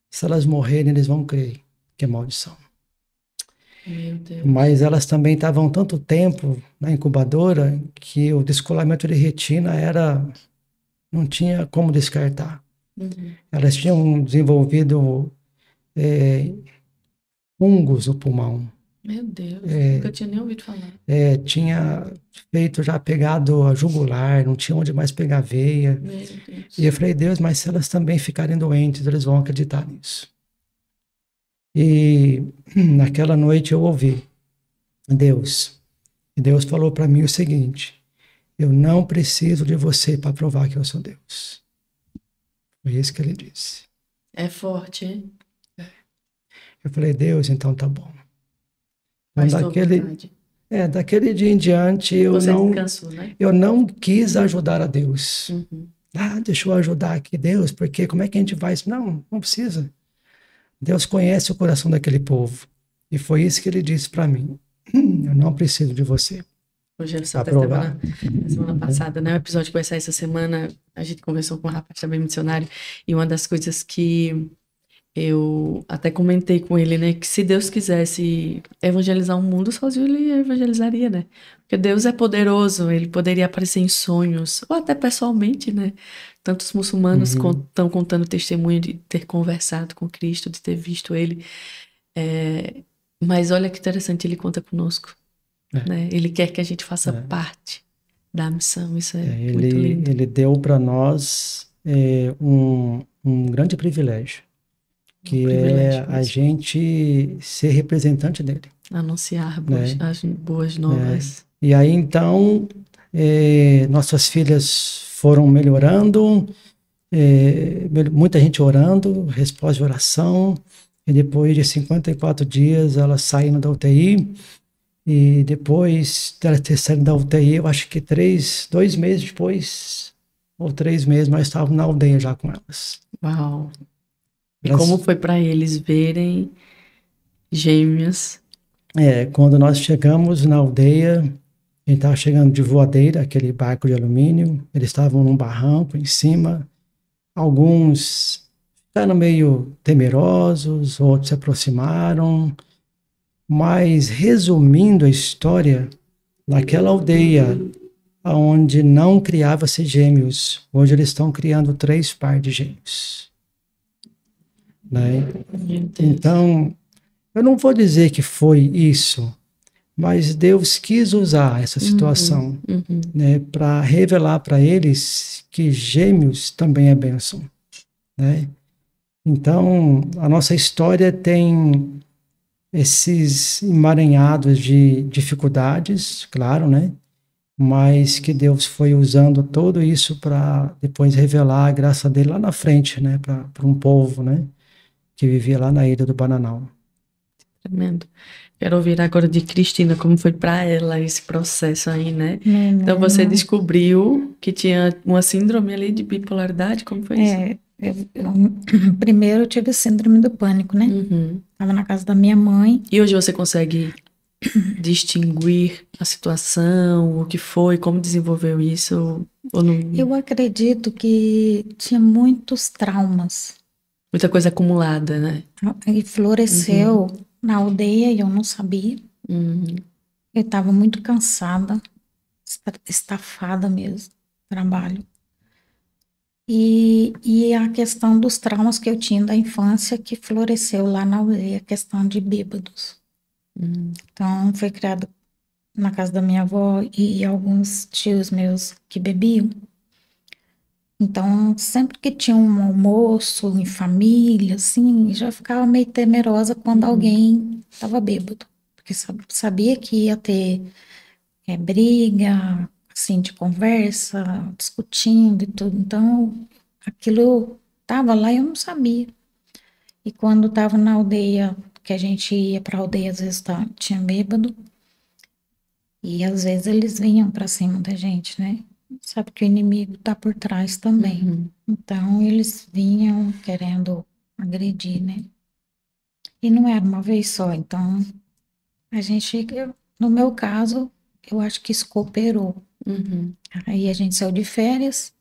Se elas morrerem, eles vão crer que é maldição. Meu Deus. Mas elas também estavam tanto tempo na incubadora que o descolamento de retina não tinha como descartar. Uhum. Elas tinham desenvolvido fungos no pulmão. Meu Deus, nunca tinha nem ouvido falar. Tinha pegado a jugular, não tinha onde mais pegar veia. Meu Deus. E eu falei, Deus, mas se elas também ficarem doentes, eles vão acreditar nisso. E naquela noite eu ouvi Deus. E Deus falou para mim o seguinte: eu não preciso de você para provar que eu sou Deus. Foi isso que ele disse. É forte, hein? Eu falei, Deus, então tá bom. Faz Então, tua vontade. daquele dia em diante, Você descansou, né? eu não quis ajudar a Deus. Uhum. Deixa eu ajudar aqui, Deus, porque como é que a gente faz? Não precisa. Deus conhece o coração daquele povo. E foi isso que ele disse para mim. Eu não preciso de você. Hoje Pra provar. semana passada, né? O episódio que vai sair essa semana, a gente conversou com um rapaz também missionário, e uma das coisas que eu até comentei com ele, né? Que se Deus quisesse evangelizar o mundo sozinho, ele evangelizaria, né? Porque Deus é poderoso, ele poderia aparecer em sonhos, ou até pessoalmente, né? Tantos muçulmanos estão contando testemunho de ter conversado com Cristo, de ter visto ele. Mas olha que interessante, ele conta conosco. Né? Ele quer que a gente faça parte da missão, isso é muito lindo. Ele deu para nós um grande privilégio, que é a gente ser representante dele. Anunciar as boas novas. E aí, então, nossas filhas foram melhorando, muita gente orando, resposta de oração, e depois de 54 dias elas saíram da UTI, e depois dela ter saído da UTI, eu acho que 2 meses depois, ou 3 meses, nós estávamos na aldeia já com elas. Uau! E como foi para eles verem gêmeas? Quando nós chegamos na aldeia, a gente estava chegando de voadeira, aquele barco de alumínio, eles estavam num barranco em cima, alguns ficaram meio temerosos, outros se aproximaram, mas resumindo a história, naquela aldeia onde não criava-se gêmeos, hoje eles estão criando 3 pares de gêmeos. Né? Então, eu não vou dizer que foi isso, mas Deus quis usar essa situação né, para revelar para eles que gêmeos também é bênção. Né? Então, a nossa história tem esses emaranhados de dificuldades, claro, né? Mas que Deus foi usando tudo isso para depois revelar a graça dele lá na frente, né? Para um povo, né? Que vivia lá na ilha do Bananal. Tremendo. Quero ouvir agora de Cristina, como foi para ela esse processo aí, né? Então você descobriu que tinha uma síndrome ali de bipolaridade, como foi isso? Primeiro eu tive síndrome do pânico, né? Estava na casa da minha mãe. E hoje você consegue distinguir a situação, o que foi, como desenvolveu isso? Ou não? Eu acredito que tinha muitos traumas. Muita coisa acumulada, né? E floresceu na aldeia e eu não sabia. Eu estava muito cansada, estafada mesmo, trabalho. E a questão dos traumas que eu tinha da infância que floresceu lá na aldeia, a questão de bêbados. Então, foi criado na casa da minha avó e alguns tios meus que bebiam. Então, sempre que tinha um almoço em família, assim, já ficava meio temerosa quando alguém estava bêbado. Porque sabia que ia ter briga, assim, de conversa, discutindo e tudo. Então, aquilo estava lá e eu não sabia. E quando estava na aldeia, que a gente ia para a aldeia, às vezes tinha bêbado, e às vezes eles vinham para cima da gente, né? Sabe que o inimigo está por trás também. Então, eles vinham querendo agredir, né? E não era uma vez só. Então, no meu caso, eu acho que isso cooperou. Aí a gente saiu de férias,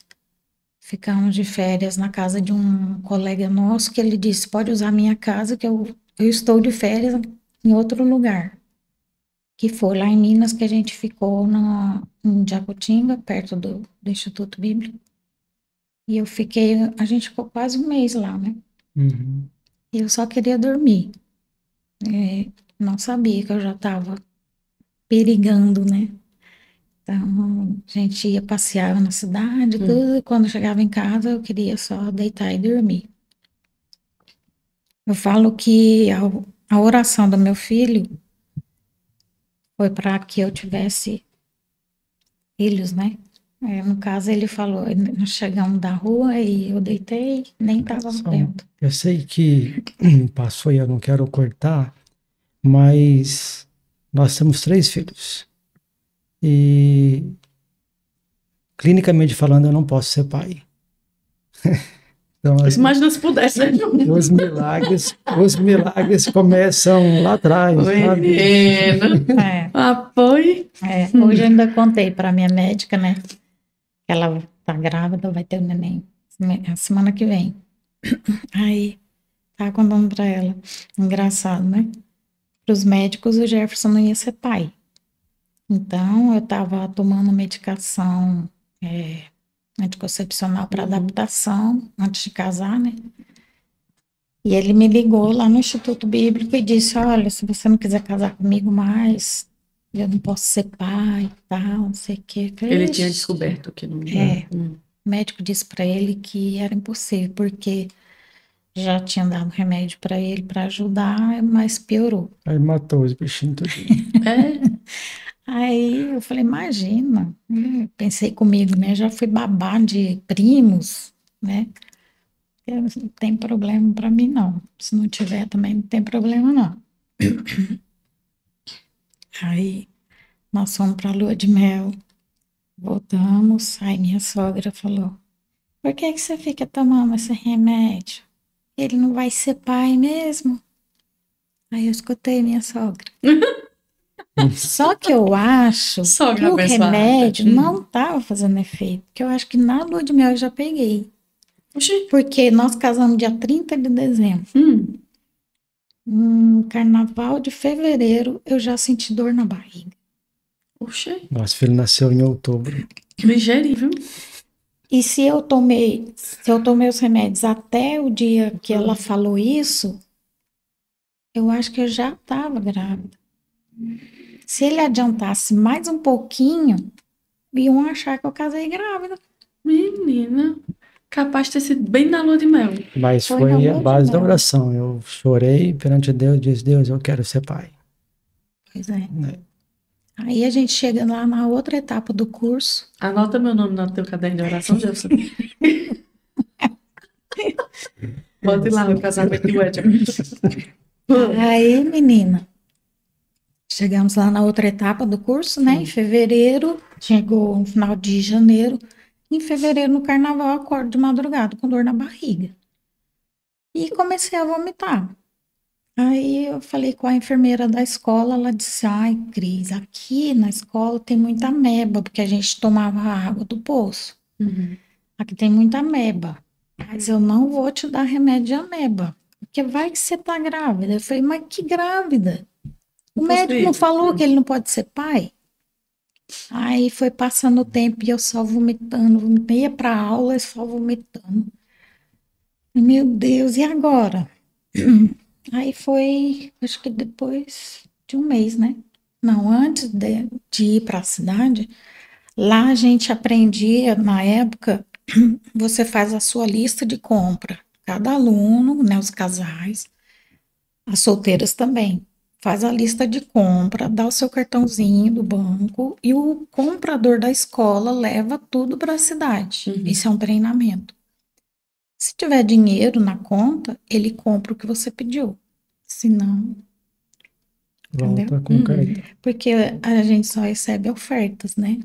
ficamos de férias na casa de um colega nosso, que ele disse, pode usar a minha casa, que eu estou de férias, em outro lugar, que foi lá em Minas, que a gente ficou em Jacutinga, perto do Instituto Bíblico. E a gente ficou quase um mês lá, né? Uhum. E eu só queria dormir. Não sabia que eu já estava perigando, né? Então, a gente ia passear na cidade, tudo, e quando chegava em casa, eu queria só deitar e dormir. Eu falo que a oração do meu filho foi para que eu tivesse filhos, né? No caso, ele falou, nós chegamos da rua e eu deitei, nem estava vendo. Eu sei que passou e eu não quero cortar, mas nós temos 3 filhos. E, clinicamente falando, eu não posso ser pai. Então, Imagina se pudesse, né? os milagres começam lá atrás, sabe? Menino. Apoio. Hoje eu ainda contei para minha médica, né? Ela tá grávida, vai ter o neném a semana que vem. Aí, tá contando para ela. Engraçado, né? Para os médicos, o Jefferson não ia ser pai. Então, eu tava tomando medicação anticoncepcional para adaptação, antes de casar, né? E ele me ligou lá no Instituto Bíblico e disse, olha, se você não quiser casar comigo mais, eu não posso ser pai e tal, não sei o quê. Ele tinha descoberto que não... O médico disse para ele que era impossível, porque já tinha dado remédio para ele para ajudar, mas piorou. Aí matou os bichinhos tudo. Aí eu falei, imagina, pensei comigo, né? Já fui babá de primos, né? Não tem problema para mim, não. Se não tiver, também não tem problema, não. Aí nós fomos para a lua de mel, voltamos. Aí minha sogra falou: por que você fica tomando esse remédio? Ele não vai ser pai mesmo? Aí eu escutei minha sogra. Só que eu acho que o remédio não estava fazendo efeito, porque eu acho que na lua de mel eu já peguei. Porque nós casamos dia 30 de dezembro. No carnaval de fevereiro, eu já senti dor na barriga. Nosso filho nasceu em outubro. Ligeirinho, viu? E se eu tomei os remédios até o dia que ela falou isso, eu acho que eu já estava grávida. Se ele adiantasse mais um pouquinho, iam achar que eu casei grávida. Menina, capaz de ter sido bem na lua de mel. Mas foi a base da oração. Eu chorei perante Deus, disse, Deus, eu quero ser pai. Pois é. Aí a gente chega lá na outra etapa do curso. Anota meu nome no teu caderno de oração, Jefferson. Bote lá o casamento de Wedger. Aí, menina, chegamos lá na outra etapa do curso, né? Em fevereiro, chegou no final de janeiro. Em fevereiro, no carnaval, eu acordo de madrugada com dor na barriga. E comecei a vomitar. Aí eu falei com a enfermeira da escola, ela disse, ai, Cris, aqui na escola tem muita ameba, porque a gente tomava água do poço. Aqui tem muita ameba, mas eu não vou te dar remédio de ameba, porque vai que você tá grávida. Eu falei, mas que grávida? O médico não falou que ele não pode ser pai? Aí foi passando o tempo e eu só vomitando, ia pra aula e só vomitando. Meu Deus, e agora? Aí foi, acho que depois de um mês, né? Não, antes de ir para a cidade, lá a gente aprendia, na época, você faz a sua lista de compra. Cada aluno, né, os casais, as solteiras também, faz a lista de compra, dá o seu cartãozinho do banco e o comprador da escola leva tudo para a cidade. Isso é um treinamento. Se tiver dinheiro na conta, ele compra o que você pediu. Se não, volta com cartão. Porque a gente só recebe ofertas, né?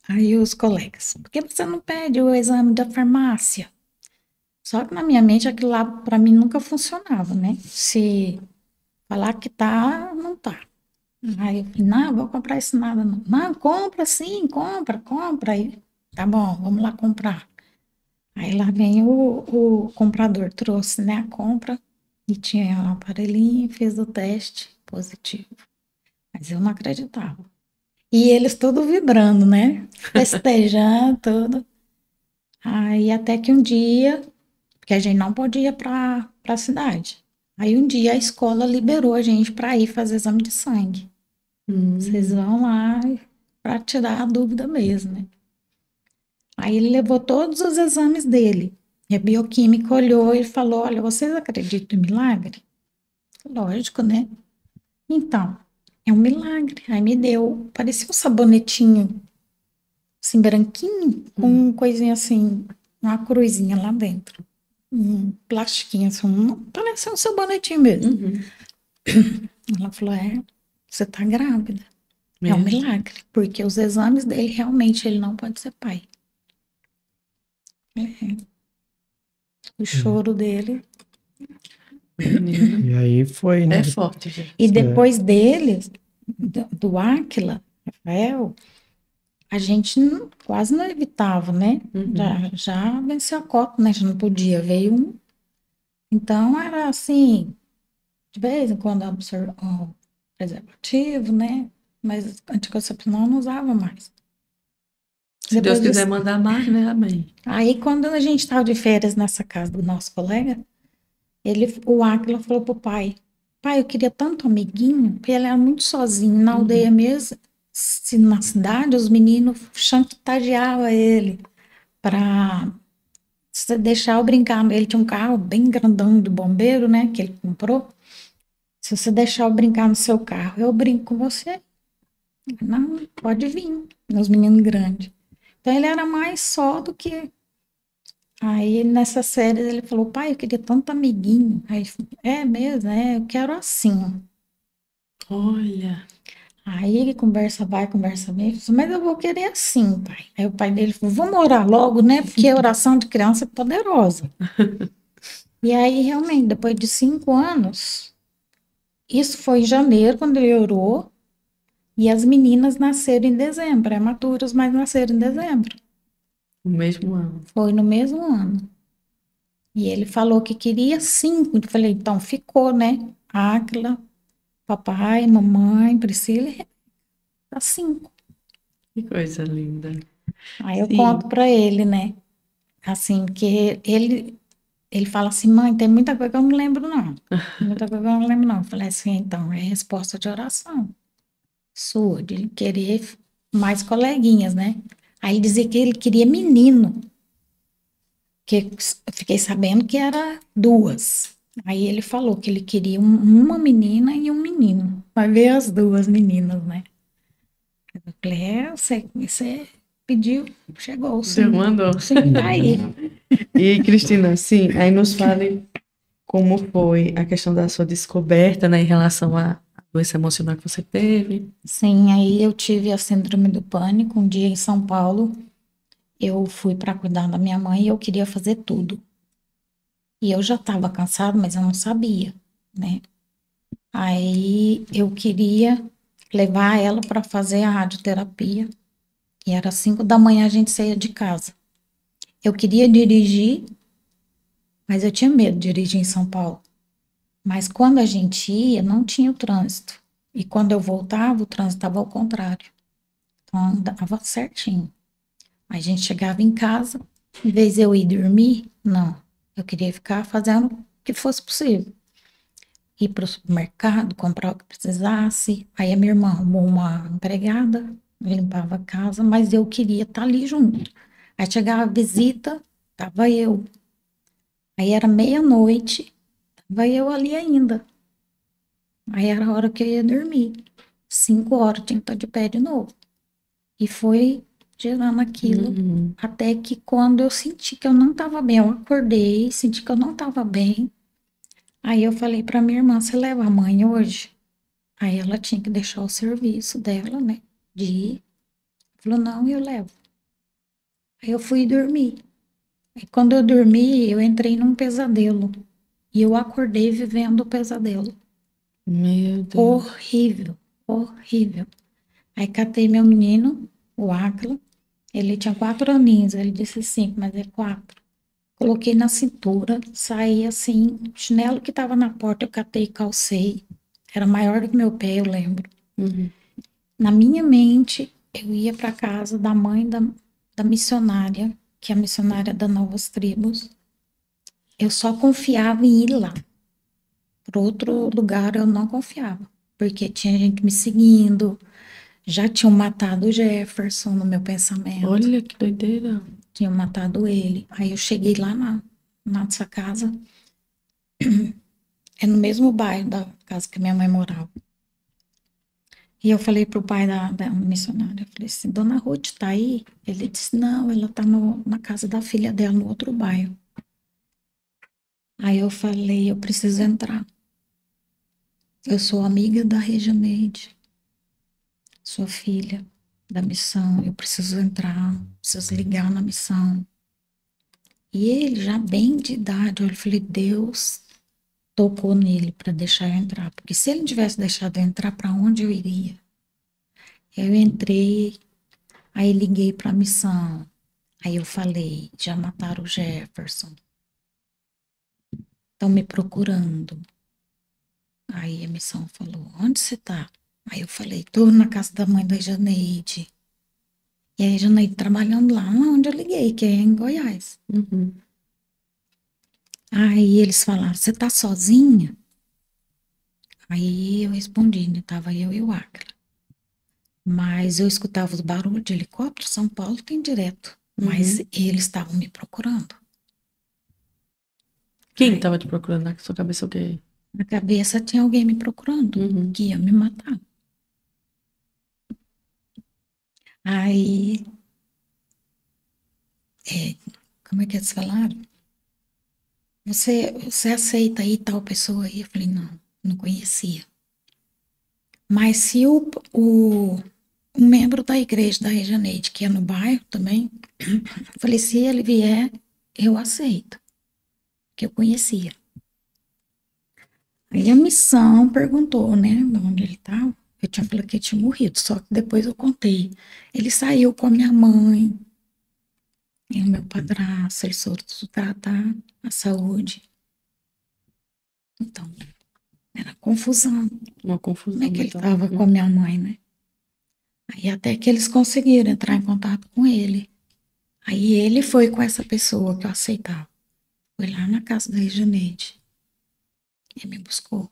Aí os colegas, por que você não pede o exame da farmácia? Só que na minha mente aquilo lá para mim nunca funcionava, né? Se falar que tá, não tá. Aí eu falei, não, vou comprar isso nada não. Não, compra sim, compra. Aí, tá bom, vamos lá comprar. Aí lá vem o comprador, trouxe, né, a compra. E tinha um aparelhinho, fez o teste positivo. Mas eu não acreditava. E eles todos vibrando, né? Festejando, tudo. Aí até que um dia, porque a gente não podia ir para a cidade. Aí um dia a escola liberou a gente para ir fazer exame de sangue. Vocês vão lá para tirar a dúvida mesmo, né? Aí ele levou todos os exames dele. E a bioquímica olhou e falou: Olha, vocês acreditam em milagre? Lógico, né? Então, é um milagre. Aí me deu, parecia um sabonetinho, assim, branquinho, com coisinha assim, uma cruzinha lá dentro. Um plastiquinho, assim, parece um sabonetinho mesmo. Ela falou: você tá grávida. É um milagre, porque os exames dele, realmente, ele não pode ser pai. O choro dele. E aí foi, né? É forte, gente. E depois dele, do Áquila, Rafael, a gente quase não evitava, né? Já venceu a cota, né? Já não podia, veio um. Então era assim, de vez em quando o preservativo, né? Mas anticoncepcional não usava mais. Se Deus quiser mandar mais, né? Amém. Aí quando a gente estava de férias nessa casa do nosso colega, o Áquila falou pro pai: Pai, eu queria tanto amiguinho, porque ele era muito sozinho na aldeia mesmo. Na cidade, os meninos chantageavam ele para deixar eu brincar. Ele tinha um carro bem grandão de bombeiro, né? Que ele comprou. Se você deixar eu brincar no seu carro, eu brinco com você. Não, pode vir. Os meninos grandes. Então ele era mais só do que. Aí nessas férias ele falou: Pai, eu queria tanto amiguinho. Aí, é mesmo, eu quero assim. Olha. Aí conversa vai, conversa vem. Mas eu vou querer assim, pai. Aí o pai dele falou: Vamos orar logo, né? Porque a oração de criança é poderosa. E aí, realmente, depois de 5 anos, isso foi em janeiro, quando ele orou, e as meninas nasceram em dezembro, prematuras, mas nasceram em dezembro. No mesmo ano. Foi no mesmo ano. E ele falou que queria 5. Eu falei: Então ficou, né? Áquila, papai, mamãe, Priscila e Rebeca. 5. Que coisa linda. Aí eu conto para ele, né? Assim, que ele fala assim: Mãe, tem muita coisa que eu não lembro, não. Muita coisa que eu não lembro, não. Eu falei assim: Então, é resposta de oração sua, de ele querer mais coleguinhas, né? Aí ele dizia que ele queria menino, que eu fiquei sabendo que era 2. Aí ele falou que ele queria uma menina e um menino. Vai ver as 2 meninas, né? Eu falei: você pediu, chegou, sim. Deus mandou. Sim, tá aí. E, Cristina, sim, aí nos fale como foi a questão da sua descoberta, né, em relação à doença emocional que você teve. Sim, aí eu tive a síndrome do pânico. Um dia em São Paulo, eu fui para cuidar da minha mãe e eu queria fazer tudo. E eu já estava cansada, mas eu não sabia, né? Aí eu queria levar ela para fazer a radioterapia. E era 5 da manhã, a gente saía de casa. Eu queria dirigir, mas eu tinha medo de dirigir em São Paulo. Mas quando a gente ia, não tinha o trânsito. E quando eu voltava, o trânsito estava ao contrário. Então dava certinho. A gente chegava em casa, em vez de eu ir dormir, não. Eu queria ficar fazendo o que fosse possível. Ir para o supermercado, comprar o que precisasse. Aí a minha irmã arrumou uma empregada, limpava a casa, mas eu queria estar ali junto. Aí chegava a visita, tava eu. Aí era meia-noite, tava eu ali ainda. Aí era a hora que eu ia dormir. 5 horas tinha que estar de pé de novo. E foi gerando aquilo, até que quando eu senti que eu não estava bem, eu acordei, senti que eu não estava bem. Aí eu falei para minha irmã: Você leva a mãe hoje? Aí ela tinha que deixar o serviço dela, né? De ir. Falou: Não, eu levo. Aí eu fui dormir. Aí quando eu dormi, eu entrei num pesadelo. E eu acordei vivendo o pesadelo. Meu Deus. Horrível, horrível. Aí catei meu menino, o Áquila. Ele tinha 4 aninhos. Ele disse 5, mas é 4. coloquei na cintura, saí assim, o chinelo que tava na porta eu catei e calcei. Era maior do que meu pé, eu lembro. Uhum. Na minha mente, eu ia para casa da mãe da missionária, que é a missionária da Novas Tribos. Eu só confiava em ir lá. Para outro lugar eu não confiava, porque tinha gente me seguindo, já tinham matado o Jefferson no meu pensamento, Olha que doideira. tinham matado ele. Aí eu cheguei lá na nossa casa, é no mesmo bairro da casa que minha mãe morava. E eu falei pro pai da missionária, eu falei assim, Dona Ruth tá aí? Ele disse, não, ela tá na casa da filha dela, no outro bairro. Aí eu falei, eu preciso entrar. Eu sou amiga da Regianeide, sua filha da missão, eu preciso entrar, preciso ligar na missão. E ele, já bem de idade, eu falei, Deus tocou nele para deixar eu entrar, porque se ele não tivesse deixado eu entrar, para onde eu iria? Eu entrei, aí liguei para a missão, aí eu falei, já mataram o Jefferson, estão me procurando. Aí a missão falou, onde você tá? Aí eu falei, tô na casa da mãe da Janeide. E aí a Janeide trabalhando lá onde eu liguei, que é em Goiás. Uhum. Aí eles falaram, você tá sozinha? Aí eu respondi, né? Tava eu e o Acre. Mas eu escutava os barulhos de helicóptero, São Paulo tem direto. Mas eles estavam me procurando. Quem Aí, tava te procurando na sua cabeça o quê? na cabeça tinha alguém me procurando, Uhum. que ia me matar. Aí, como é que eles falaram? Você aceita aí tal pessoa aí? Eu falei, não, não conhecia. Mas se um membro da igreja da Rejaneide, que é no bairro também, eu falei, se ele vier, eu aceito, que eu conhecia. Aí a missão perguntou, né, de onde ele estava. Eu tinha falado que ele tinha morrido, só que depois eu contei. Ele saiu com a minha mãe e o meu padrasto, eles foram tratar a saúde. Então, era confusão. Uma Como é confusão que ele mental. estava com a minha mãe, né? Aí até que eles conseguiram entrar em contato com ele. Aí ele foi com essa pessoa que eu aceitava. Foi lá na casa da Regianeide. E me buscou.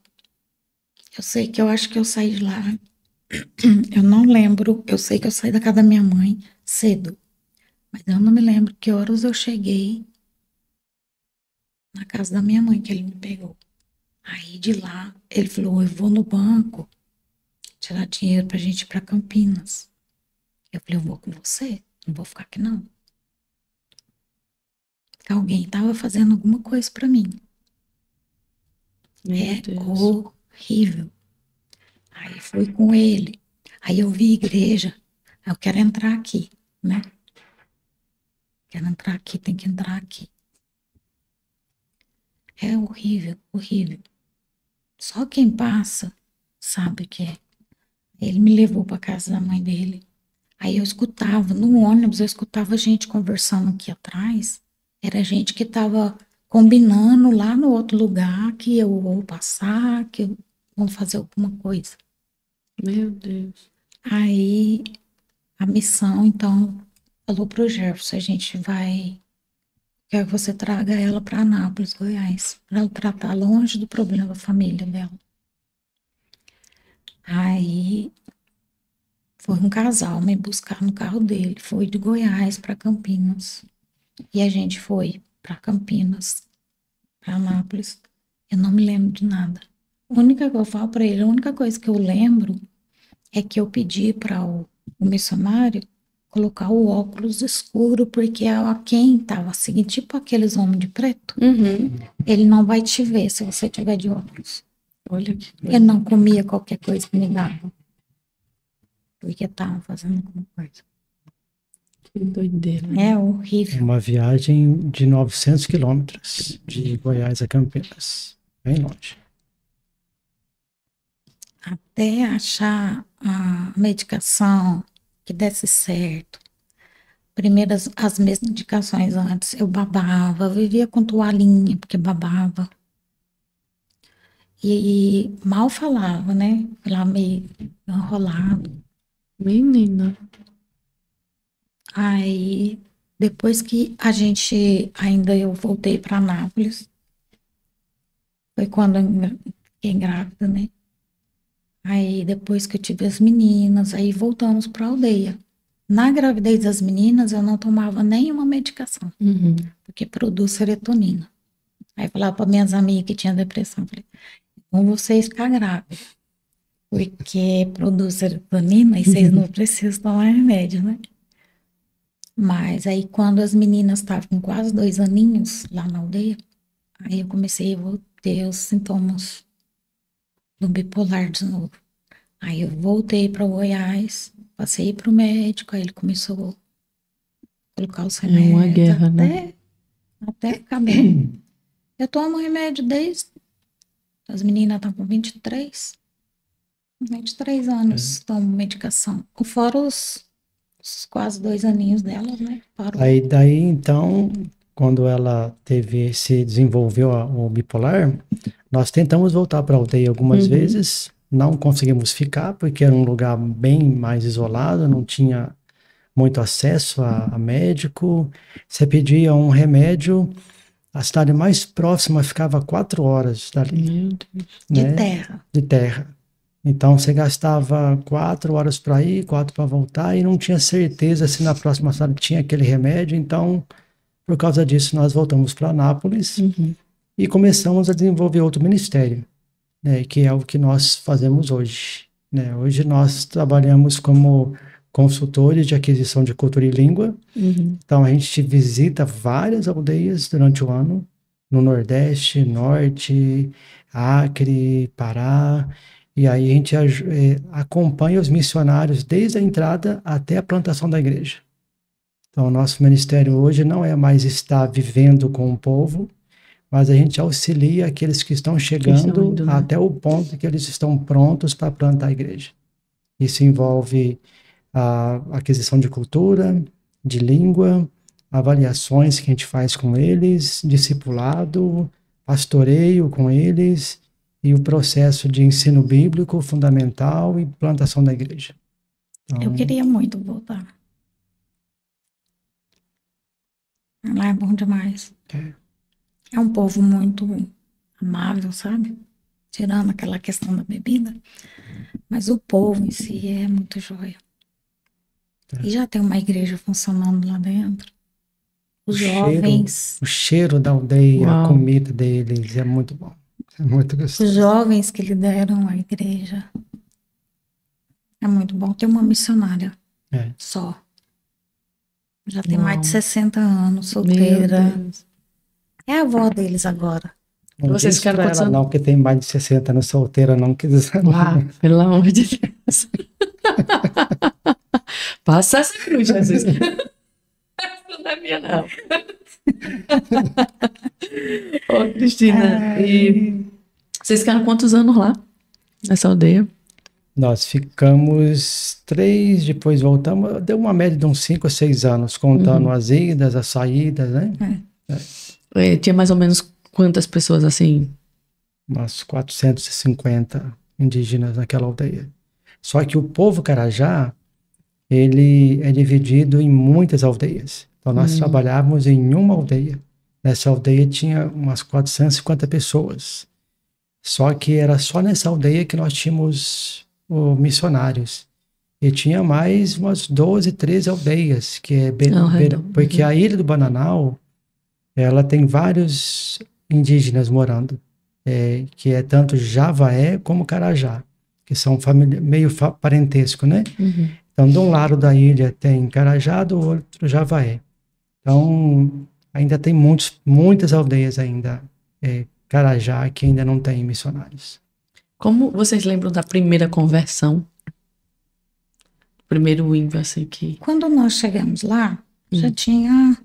Eu sei que eu acho que eu saí de lá. Eu não lembro. Eu sei que eu saí da casa da minha mãe cedo. Mas eu não me lembro que horas eu cheguei na casa da minha mãe que ele me pegou. Aí de lá, ele falou: eu vou no banco tirar dinheiro pra gente ir pra Campinas. Eu falei: eu vou com você, não vou ficar aqui não. Porque alguém tava fazendo alguma coisa pra mim. Meu É Deus. horrível. Aí fui com ele. Aí eu vi igreja. Eu quero entrar aqui, né? Quero entrar aqui, tem que entrar aqui. É horrível, horrível. Só quem passa sabe o que é. Ele me levou para casa da mãe dele. Aí eu escutava, no ônibus, eu escutava gente conversando aqui atrás. Era gente que estava combinando lá no outro lugar que eu vou passar, que eu vou fazer alguma coisa. Meu Deus. Aí a missão, então, falou pro Jefferson, a gente vai, quero que você traga ela para Anápolis, Goiás, para ela tratar longe do problema da família dela. Aí foi um casal me buscar no carro dele, foi de Goiás para Campinas. E a gente foi para Campinas, para Anápolis. Eu não me lembro de nada. A única que eu falo para ele, a única coisa que eu lembro é que eu pedi para o missionário colocar o óculos escuro, porque a quem estava assim, tipo aqueles homens de preto, Uhum. ele não vai te ver se você tiver de óculos. Olha que Ele não comia qualquer coisa que me dava, porque estavam fazendo alguma coisa. que doideira. É horrível. Uma viagem de 900 quilômetros de Goiás a Campinas. Bem longe. Até achar a medicação que desse certo, primeiras, as medicações antes, eu babava, vivia com toalhinha, porque babava. E mal falava, né? Falava meio enrolado. Menina. Aí, depois que a gente, ainda eu voltei para Anápolis, foi quando eu fiquei grávida, né? Aí, depois que eu tive as meninas, aí voltamos para a aldeia. Na gravidez das meninas, eu não tomava nenhuma medicação, Uhum. porque produz serotonina. Aí, eu falava para minhas amigas que tinham depressão, falei, com vocês ficar grávida, porque produz serotonina e vocês não precisam tomar remédio, né? Mas aí, quando as meninas estavam com quase 2 aninhos lá na aldeia, aí eu comecei a ter os sintomas do bipolar de novo. Aí eu voltei para Goiás, passei para o médico, aí ele começou a colocar os É uma remédios guerra, né? até ficar bem. Eu tomo remédio desde. As meninas estão com 23 anos, tomo medicação. Fora os quase 2 aninhos delas, né? Parou. Aí daí então, quando ela desenvolveu o bipolar, nós tentamos voltar para a aldeia algumas vezes, não conseguimos ficar porque era um lugar bem mais isolado, não tinha muito acesso a médico. Você pedia um remédio, a cidade mais próxima ficava 4 horas dali, Meu Deus. De né? terra. De terra. Então você gastava 4 horas para ir, 4 para voltar e não tinha certeza se na próxima cidade tinha aquele remédio. Então, por causa disso, nós voltamos para Anápolis e começamos a desenvolver outro ministério, né, que é o que nós fazemos hoje, né? Hoje nós trabalhamos como consultores de aquisição de cultura e língua. Então a gente visita várias aldeias durante o ano, no Nordeste, Norte, Acre, Pará, e aí a gente acompanha os missionários desde a entrada até a plantação da igreja. Então o nosso ministério hoje não é mais estar vivendo com o povo, mas a gente auxilia aqueles que estão chegando indo, né? até o ponto que eles estão prontos para plantar a igreja. Isso envolve a aquisição de cultura, de língua, avaliações que a gente faz com eles, discipulado, pastoreio com eles e o processo de ensino bíblico fundamental e plantação da igreja. Então, Eu queria muito voltar. Lá é bom demais. É um povo muito amável, sabe? Tirando aquela questão da bebida. Mas o povo em si é muito joia. E já tem uma igreja funcionando lá dentro. Os jovens. O cheiro da aldeia, Uau. a comida deles é muito bom. É muito gostoso. Os jovens que lideram a igreja. É muito bom. Tem uma missionária só. Já tem mais de 60 anos, solteira. Meu Deus. É a avó deles agora. Não Vocês diz ficaram pra quantos ela anos? não, que tem mais de 60 anos solteira, não, que Ah, pelo amor de Deus. Passa essa cruz, Jesus. Essa não é minha, não. Ô, Cristina, e vocês ficaram quantos anos lá? Nessa aldeia? Nós ficamos 3, depois voltamos, deu uma média de uns 5 a 6 anos, contando as idas, as saídas, né? Tinha mais ou menos quantas pessoas assim? Umas 450 indígenas naquela aldeia. Só que o povo Carajá, ele é dividido em muitas aldeias. Então nós trabalhávamos em uma aldeia. Nessa aldeia tinha umas 450 pessoas. Só que era só nessa aldeia que nós tínhamos missionários. E tinha mais umas 12, 13 aldeias, que é porque a Ilha do Bananal, ela tem vários indígenas morando, que é tanto Javaé como Carajá, que são meio parentesco, né? Então, de um lado da ilha tem Carajá, do outro Javaé. Então, ainda tem muitas aldeias ainda, Carajá, que ainda não tem missionários. Como vocês lembram da primeira conversão? Primeiro índio, assim, que... Quando nós chegamos lá, já tinha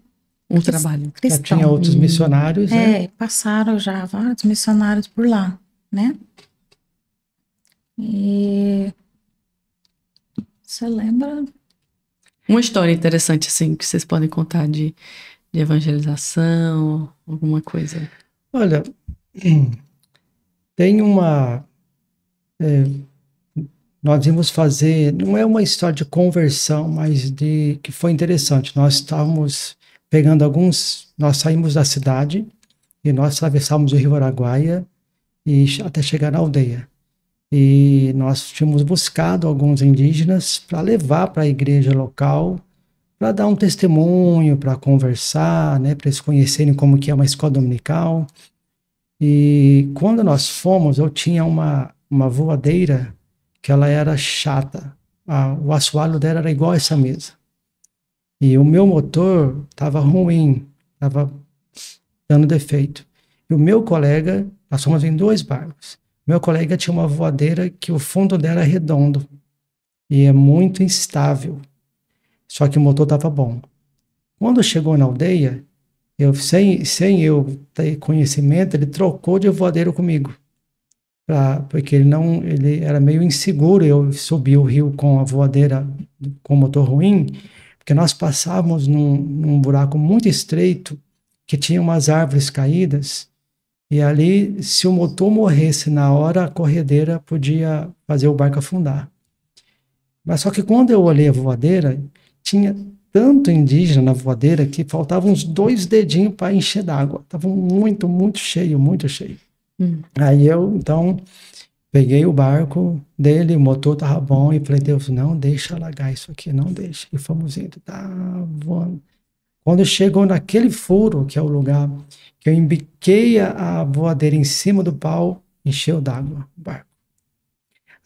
um trabalho. cristão. Já tinha outros missionários, né? Passaram já vários missionários por lá, né? E você lembra? Uma história interessante, assim, que vocês podem contar de evangelização, alguma coisa. Olha, tem uma... nós íamos fazer, não é uma história de conversão, mas de que foi interessante. Nós estávamos pegando nós saímos da cidade e nós atravessávamos o Rio Araguaia e até chegar na aldeia. E nós tínhamos buscado alguns indígenas para levar para a igreja local, para dar um testemunho, para conversar, né, para eles conhecerem como que é uma escola dominical. E quando nós fomos, eu tinha uma voadeira que ela era chata. O assoalho dela era igual a essa mesa. E o meu motor estava ruim, estava dando defeito. E o meu colega, nós fomos em 2 barcos. Meu colega tinha uma voadeira que o fundo dela é redondo e é muito instável. Só que o motor estava bom. Quando chegou na aldeia, sem eu ter conhecimento, ele trocou de voadeira comigo. Porque ele era meio inseguro. Eu subi o rio com a voadeira com o motor ruim, porque nós passávamos num buraco muito estreito que tinha umas árvores caídas, e ali, se o motor morresse na hora, a corredeira podia fazer o barco afundar. Mas só que quando eu olhei a voadeira, tinha tanto indígena na voadeira que faltavam uns 2 dedinhos para encher d'água. Estava muito, muito cheio, muito cheio. Aí eu, então, peguei o barco dele, o motor estava bom, e falei, Deus, não deixa alagar isso aqui, não deixa. E fomos indo, tá voando. Quando chegou naquele furo, que é o lugar que eu embiquei a voadeira em cima do pau, encheu d'água o barco.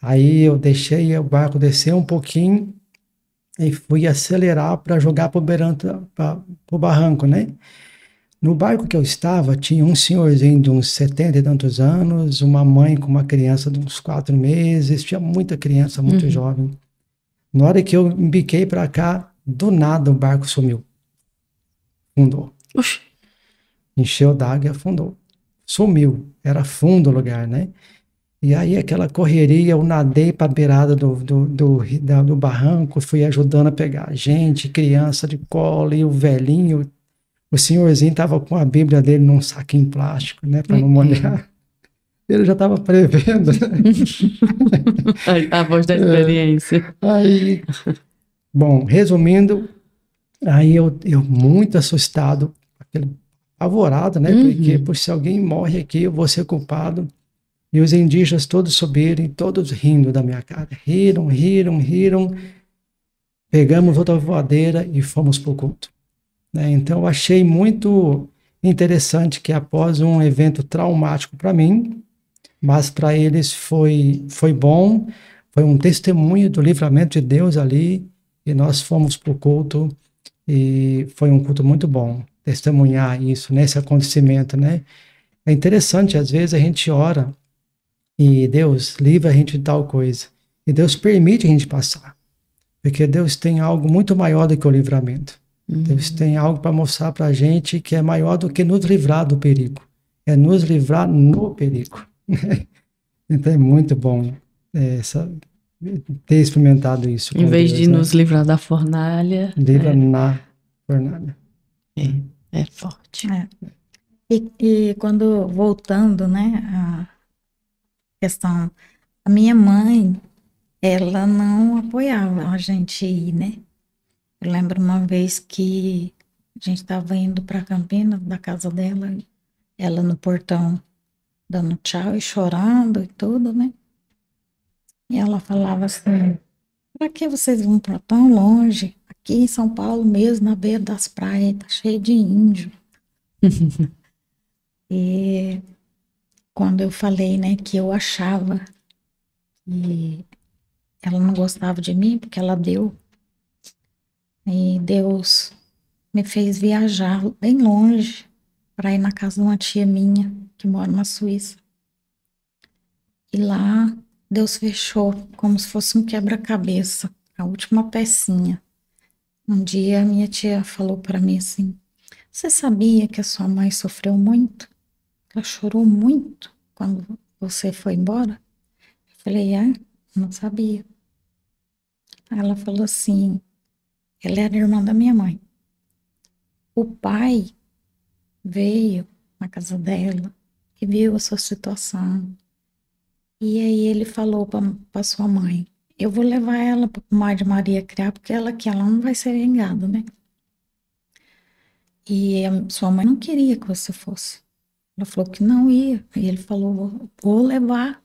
Aí eu deixei o barco descer um pouquinho e fui acelerar para jogar para o barranco, né? No barco que eu estava, tinha um senhorzinho de uns 70 e tantos anos, uma mãe com uma criança de uns 4 meses, tinha muita criança, muito jovem. Na hora que eu embiquei para cá, do nada o barco sumiu. Afundou. Oxi. Encheu d'água e afundou. Sumiu. Era fundo o lugar, né? E aí aquela correria, eu nadei para a beirada do barranco, fui ajudando a pegar gente, criança de colo, e o velhinho, o senhorzinho estava com a Bíblia dele num saquinho plástico, né, para não molhar. Ele já estava prevendo, né? A voz da experiência. Aí, bom, resumindo, aí eu muito assustado, apavorado, né? Porque por se alguém morre aqui, eu vou ser culpado. E os indígenas todos subiram, todos rindo da minha cara. Riram. Pegamos outra voadeira e fomos para o culto. Né? Então, eu achei muito interessante que após um evento traumático para mim, mas para eles foi bom, foi um testemunho do livramento de Deus ali, e nós fomos para o culto, e foi um culto muito bom, testemunhar isso, nesse acontecimento, né? É interessante, às vezes a gente ora, e Deus livra a gente de tal coisa, e Deus permite a gente passar, porque Deus tem algo muito maior do que o livramento. Deus tem algo para mostrar para a gente que é maior do que nos livrar do perigo, é nos livrar no perigo. Então é muito bom ter experimentado isso. Em vez Deus, de né? nos livrar da fornalha. Livra na fornalha. É forte. E quando, voltando, né, a questão, a minha mãe, ela não apoiava a gente ir, né? Eu lembro uma vez que a gente estava indo para Campinas, da casa dela, ela no portão dando tchau e chorando e tudo, né? E ela falava assim, para que vocês vão para tão longe? Aqui em São Paulo mesmo, na beira das praias, tá cheio de índio. E quando eu falei, né, que eu achava que ela não gostava de mim, porque ela deu, e Deus me fez viajar bem longe para ir na casa de uma tia minha, que mora na Suíça. E lá Deus fechou como se fosse um quebra-cabeça, a última pecinha. Um dia minha tia falou para mim assim, você sabia que a sua mãe sofreu muito? Ela chorou muito quando você foi embora? Eu falei, não sabia. Aí ela falou assim, Ele era irmão da minha mãe. O pai veio na casa dela e viu a sua situação. E aí ele falou para sua mãe: eu vou levar ela para o Mar de Maria criar, porque ela não vai ser vingada, né? E a sua mãe não queria que você fosse. Ela falou que não ia. E ele falou: vou levar,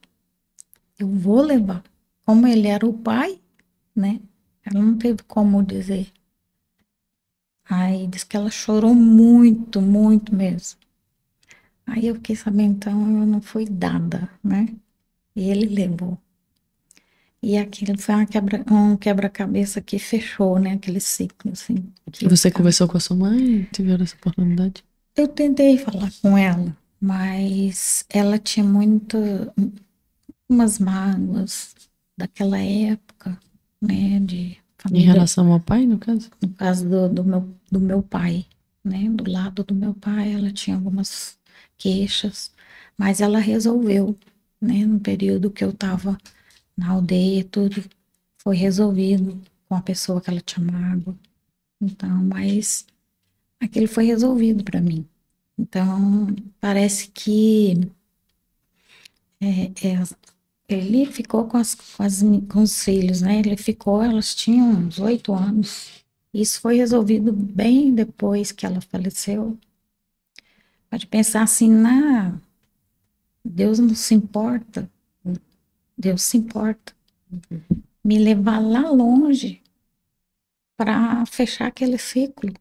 eu vou levar. Como ele era o pai, né? Ela não teve como dizer. Aí disse que ela chorou muito, muito mesmo. Aí eu fiquei sabendo, então eu não fui dada, né? E ele levou. E aquilo foi um quebra-cabeça que fechou, né? Aquele ciclo, assim. Você conversou com a sua mãe? Tiveram essa oportunidade? Eu tentei falar com ela, mas ela tinha umas mágoas daquela época, né? De Em família, relação ao pai, no caso? no caso do meu pai, né? Do lado do meu pai, ela tinha algumas queixas, mas ela resolveu, né? No período que eu estava na aldeia, tudo foi resolvido com a pessoa que ela tinha mágoa. Então, mas aquilo foi resolvido para mim. Então, parece que ele ficou com os filhos, né? Ele ficou, elas tinham uns 8 anos. Isso foi resolvido bem depois que ela faleceu. Pode pensar assim, Deus não se importa. Deus se importa. Me levar lá longe para fechar aquele ciclo,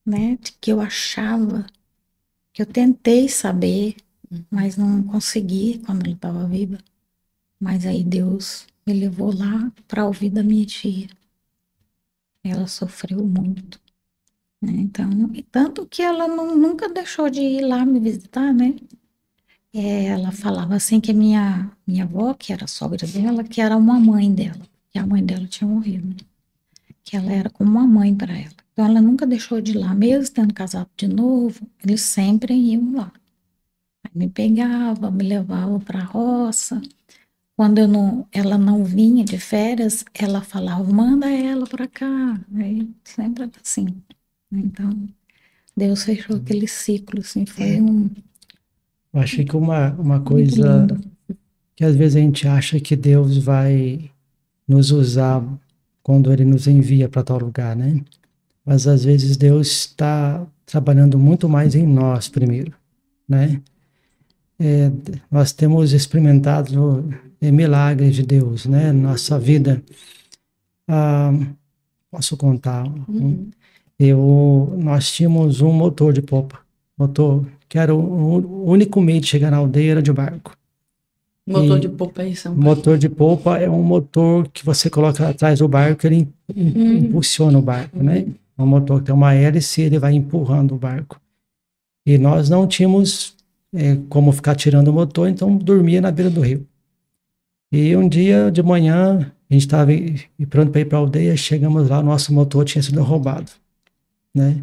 né? De que eu achava, que eu tentei saber, mas não consegui quando ela estava viva. Mas aí Deus me levou lá para ouvir da minha tia. Ela sofreu muito, né? Então, e tanto que ela nunca deixou de ir lá me visitar, né? Ela falava assim que a minha avó, que era a sogra dela, que era uma mãe dela, que a mãe dela tinha morrido, né? Que ela era como uma mãe para ela. Então, ela nunca deixou de ir lá, mesmo tendo casado de novo, eles sempre iam lá. Aí me pegava, me levava para a roça. Quando ela não vinha de férias, ela falava: manda ela para cá. Aí sempre era assim. Então, Deus fechou aquele ciclo, assim, foi Eu achei que uma muito coisa lindo. que às vezes a gente acha que Deus vai nos usar quando Ele nos envia para tal lugar, né? Mas às vezes Deus está trabalhando muito mais em nós primeiro, né? Nós temos experimentado milagres de Deus, né? Nossa vida. Ah, posso contar? Nós tínhamos um motor de popa, motor que era o único meio de chegar na aldeia era de barco. Motor E de popa aí, São motor de popa é um motor que você coloca atrás do barco, ele impulsiona o barco, né? É um motor que tem uma hélice, ele vai empurrando o barco. E nós não tínhamos como ficar tirando o motor, então dormia na beira do rio. E um dia de manhã, a gente estava pronto para ir para a aldeia, chegamos lá, nosso motor tinha sido roubado, né?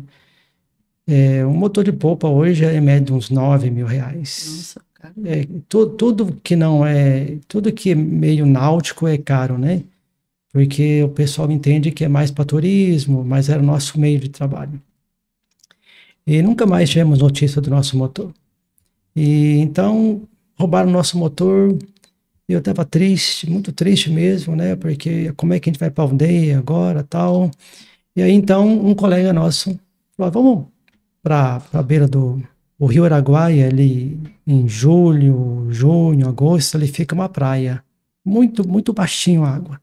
Um motor de polpa hoje é em média uns R$ 9.000. Nossa, cara. Tudo que é meio náutico é caro, né? Porque o pessoal entende que é mais para turismo, mas era o nosso meio de trabalho. E nunca mais tivemos notícia do nosso motor. E então roubaram o nosso motor. Eu estava triste, muito triste mesmo, né? Porque como é que a gente vai para a aldeia agora, tal? E aí então um colega nosso falou: vamos para a beira do o Rio Araguaia, ali em julho, junho, agosto, ali fica uma praia, muito, muito baixinho a água.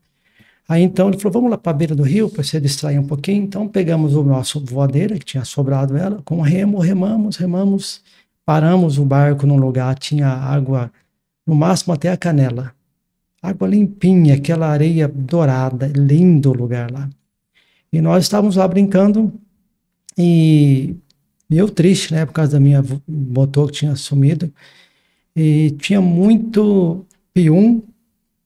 Aí então ele falou: vamos lá para a beira do rio para você distrair um pouquinho. Então pegamos o nosso voadeira, que tinha sobrado ela, com remo, remamos, paramos o barco num lugar, tinha água no máximo até a canela. Água limpinha, aquela areia dourada, lindo lugar lá. E nós estávamos lá brincando e eu triste, né, por causa da minha motor que tinha sumido. E tinha muito pium,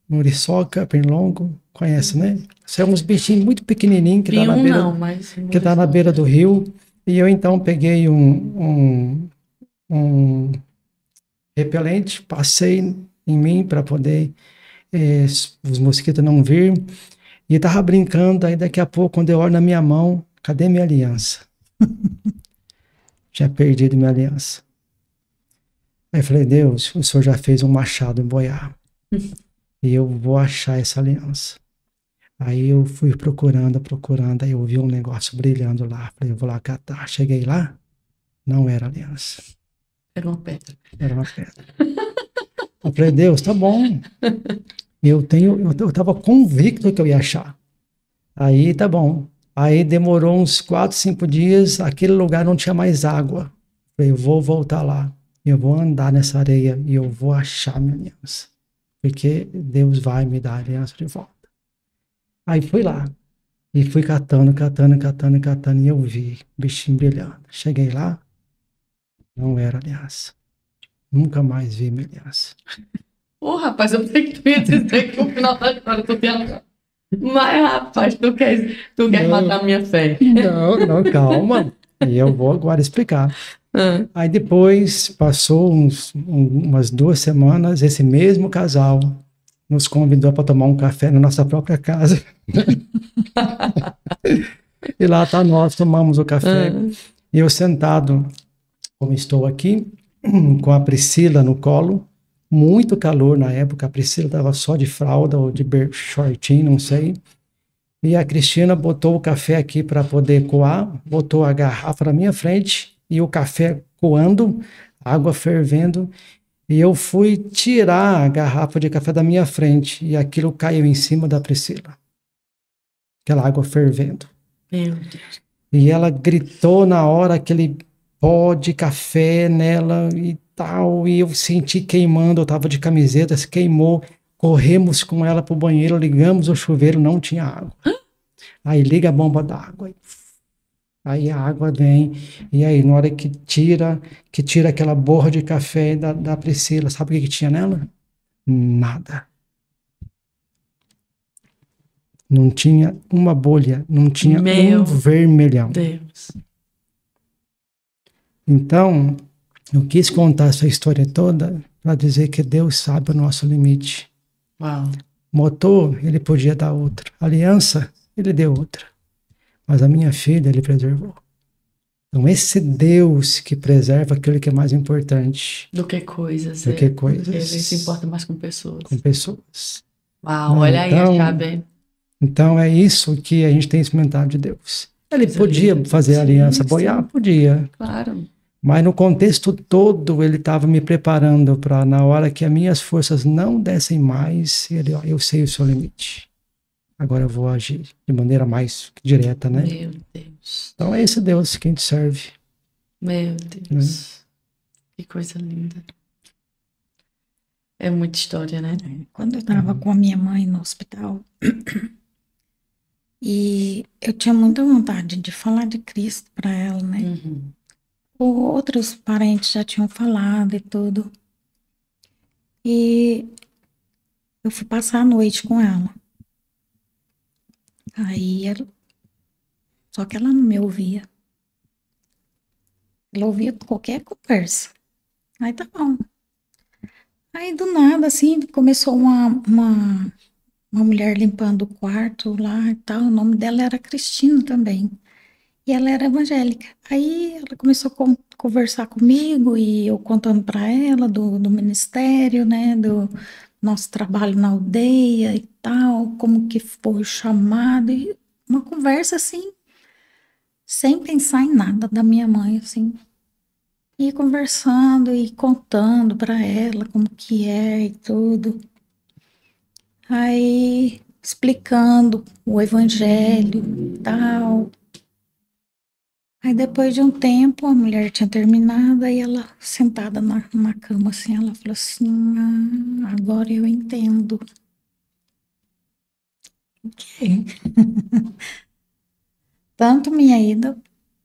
muriçoca, pernilongo, conhece, né? São uns bichinhos muito pequenininhos que tá na beira do rio. E eu então peguei um repelente, passei em mim para poder os mosquitos não vir. E tava brincando, aí daqui a pouco, quando eu olho na minha mão, cadê minha aliança? Tinha perdido minha aliança. Aí eu falei, Deus, o Senhor já fez um machado em boiar. E eu vou achar essa aliança. Aí eu fui procurando, aí eu vi um negócio brilhando lá. Falei, eu vou lá catar. Cheguei lá, não era aliança. Era uma pedra. Era uma pedra. Eu falei, Deus, tá bom. Eu estava convicto que eu ia achar. Aí tá bom. Aí demorou uns 4, 5 dias, aquele lugar não tinha mais água. Falei, eu vou voltar lá. Eu vou andar nessa areia e eu vou achar minha aliança. Porque Deus vai me dar a aliança de volta. Aí fui lá. E fui catando, e eu vi o bichinho brilhando. Cheguei lá, não era aliança. Nunca mais vi minha aliança. Ô, rapaz, eu pensei que tu ia dizer que o final da história tu tinha... Mas, rapaz, tu quer matar minha fé. Não, calma. E eu vou agora explicar. Aí depois, passou umas 2 semanas, esse mesmo casal nos convidou para tomar um café na nossa própria casa. E lá tá nós, tomamos o café. E eu sentado, como estou aqui, com a Priscila no colo, muito calor na época, a Priscila estava só de fralda ou de shortinho, não sei. E a Cristina botou o café aqui para poder coar, botou a garrafa na minha frente e o café coando, água fervendo. E eu fui tirar a garrafa de café da minha frente e aquilo caiu em cima da Priscila. Aquela água fervendo. Meu Deus. E ela gritou na hora aquele pó de café nela e tal. E eu senti queimando, eu estava de camiseta, se queimou. Corremos com ela para o banheiro, ligamos o chuveiro, não tinha água. Aí liga a bomba d'água. Aí a água vem, e aí na hora que tira aquela borra de café da Priscila, sabe o que tinha nela? Nada. Não tinha uma bolha, não tinha um vermelhão. Deus. Então, eu quis contar essa história toda para dizer que Deus sabe o nosso limite. Uau. Motor, ele podia dar outra. Aliança, ele deu outra. Mas a minha filha, ele preservou. Então, esse Deus que preserva aquilo que é mais importante. Do que coisas. Do que coisas. Ele se importa mais com pessoas. Com pessoas. Uau, olha aí a chave. Então, é isso que a gente tem experimentado de Deus. Ele podia fazer aliança, boiar? Podia. Claro. Mas no contexto todo, ele estava me preparando para, na hora que as minhas forças não dessem mais, eu sei o seu limite. Agora eu vou agir de maneira mais direta, né? Meu Deus. Então é esse Deus que a gente serve. Meu Deus. Que coisa linda. É muita história, né? Quando eu estava com a minha mãe no hospital, e eu tinha muita vontade de falar de Cristo para ela, né? Uhum. Outros parentes já tinham falado e tudo. E eu fui passar a noite com ela. Aí só que ela não me ouvia. Ela ouvia qualquer conversa. Aí tá bom. Aí do nada, assim, começou uma mulher limpando o quarto lá e tal. O nome dela era Cristina também. E ela era evangélica. Aí ela começou a conversar comigo e eu contando para ela do ministério, né, do nosso trabalho na aldeia e tal, como que foi o chamado. E uma conversa assim, sem pensar em nada da minha mãe, assim. E conversando e contando para ela como que é e tudo. Aí explicando o evangelho e tal. Aí depois de um tempo, a mulher tinha terminado, aí ela sentada na cama assim, ela falou assim, agora eu entendo. Ok. Tanto minha ida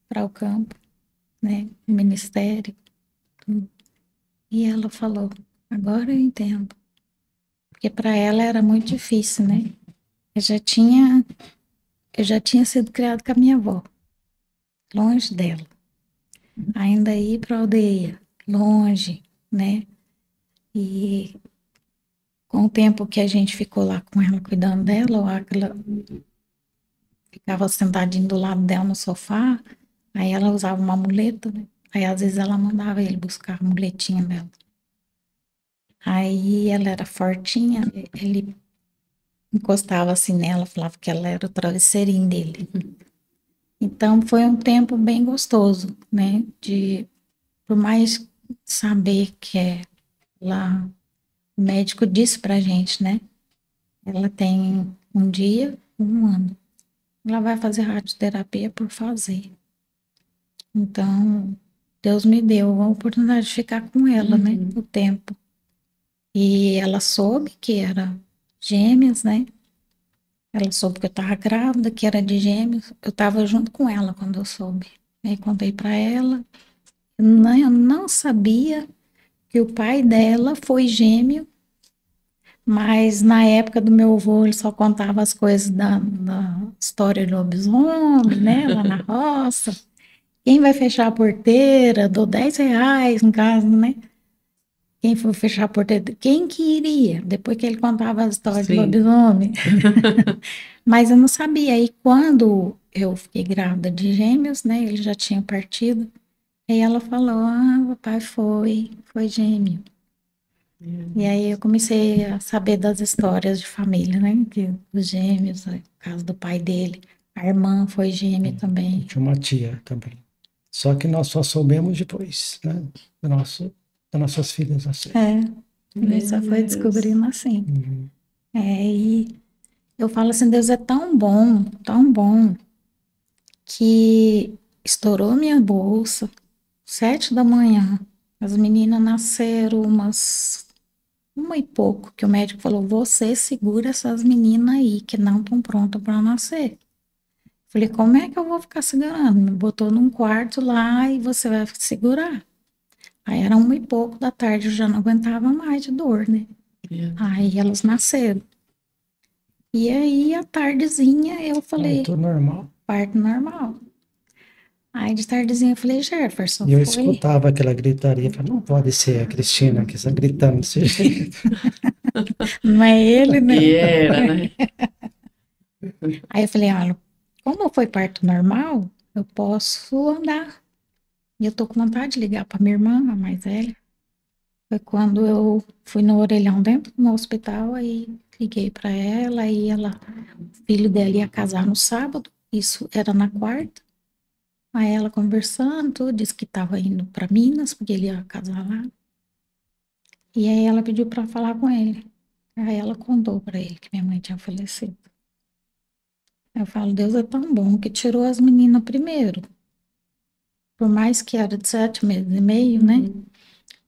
para o campo, né, o ministério, tudo. E ela falou, agora eu entendo. Porque para ela era muito difícil, né? Eu já tinha sido criada com a minha avó, longe dela. Ainda ir para a aldeia, longe, né? E Com o tempo que a gente ficou lá com ela, cuidando dela, o Áquila ficava sentadinho do lado dela no sofá, aí ela usava uma muleta, né? Aí às vezes ela mandava ele buscar a muletinha dela. Aí ela era fortinha, ele encostava assim nela, falava que ela era o travesseirinho dele. Então foi um tempo bem gostoso, né? Por mais saber que lá, o médico disse pra gente, né? Ela tem um dia, um ano. Ela vai fazer radioterapia por fazer. Então, Deus me deu a oportunidade de ficar com ela, né? O tempo. E ela soube que era gêmeas, né? Ela soube que eu estava grávida, que era de gêmeos. Eu estava junto com ela quando eu soube. Aí contei para ela. Eu não sabia que o pai dela foi gêmeo, mas na época do meu avô ele só contava as coisas da história do lobisomem, né? Lá na roça. Quem vai fechar a porteira? Dou R$ 10 no caso, né? Quem for fechar a porteira? Quem que iria? Depois que ele contava as histórias do lobisomem. Mas eu não sabia. Aí quando eu fiquei grávida de gêmeos, né? Ele já tinha partido. Aí ela falou, o papai foi gêmeo. E aí eu comecei a saber das histórias de família, né? Que os gêmeos, no caso do pai dele. A irmã foi gêmea também. Tinha uma tia também. Só que nós só soubemos depois, né? Das nossas filhas assim. Ele só foi descobrindo assim. E eu falo assim, Deus é tão bom, que estourou minha bolsa, 7 da manhã. As meninas nasceram uma e pouco, que o médico falou, você segura essas meninas aí, que não estão prontas para nascer. Falei, como é que eu vou ficar segurando? Me botou num quarto lá e você vai segurar. Aí era 1 e pouco da tarde, eu já não aguentava mais de dor, né? Aí elas nasceram. E aí, à tardezinha, eu falei... Parto normal. Parto normal. Aí, de tardezinha, eu falei, Jefferson, E eu escutava aquela gritaria. Falei, não pode ser a Cristina que está gritando desse jeito. Não é ele, né? E era, né? Aí eu falei, olha, como foi parto normal, eu posso andar. E eu tô com vontade de ligar para minha irmã, a mais velha. Foi quando eu fui no orelhão dentro do hospital, aí liguei para ela, e o filho dela ia casar no sábado, isso era na quarta. Aí ela conversando, tudo, disse que estava indo para Minas, porque ele ia casar lá. E aí ela pediu para falar com ele. Aí ela contou para ele que minha mãe tinha falecido. Eu falo, Deus é tão bom que tirou as meninas primeiro. Por mais que era de 7 meses e meio, né?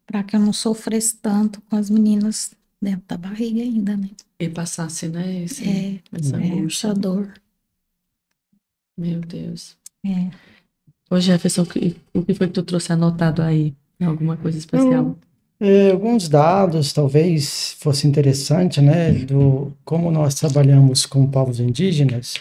Para que eu não sofresse tanto com as meninas dentro da barriga ainda, né? E passasse, né? Essa Essa dor. Meu Deus. Ô Jefferson, o que foi que tu trouxe anotado aí? Alguma coisa especial? Alguns dados, talvez fosse interessante, né? Como nós trabalhamos com povos indígenas.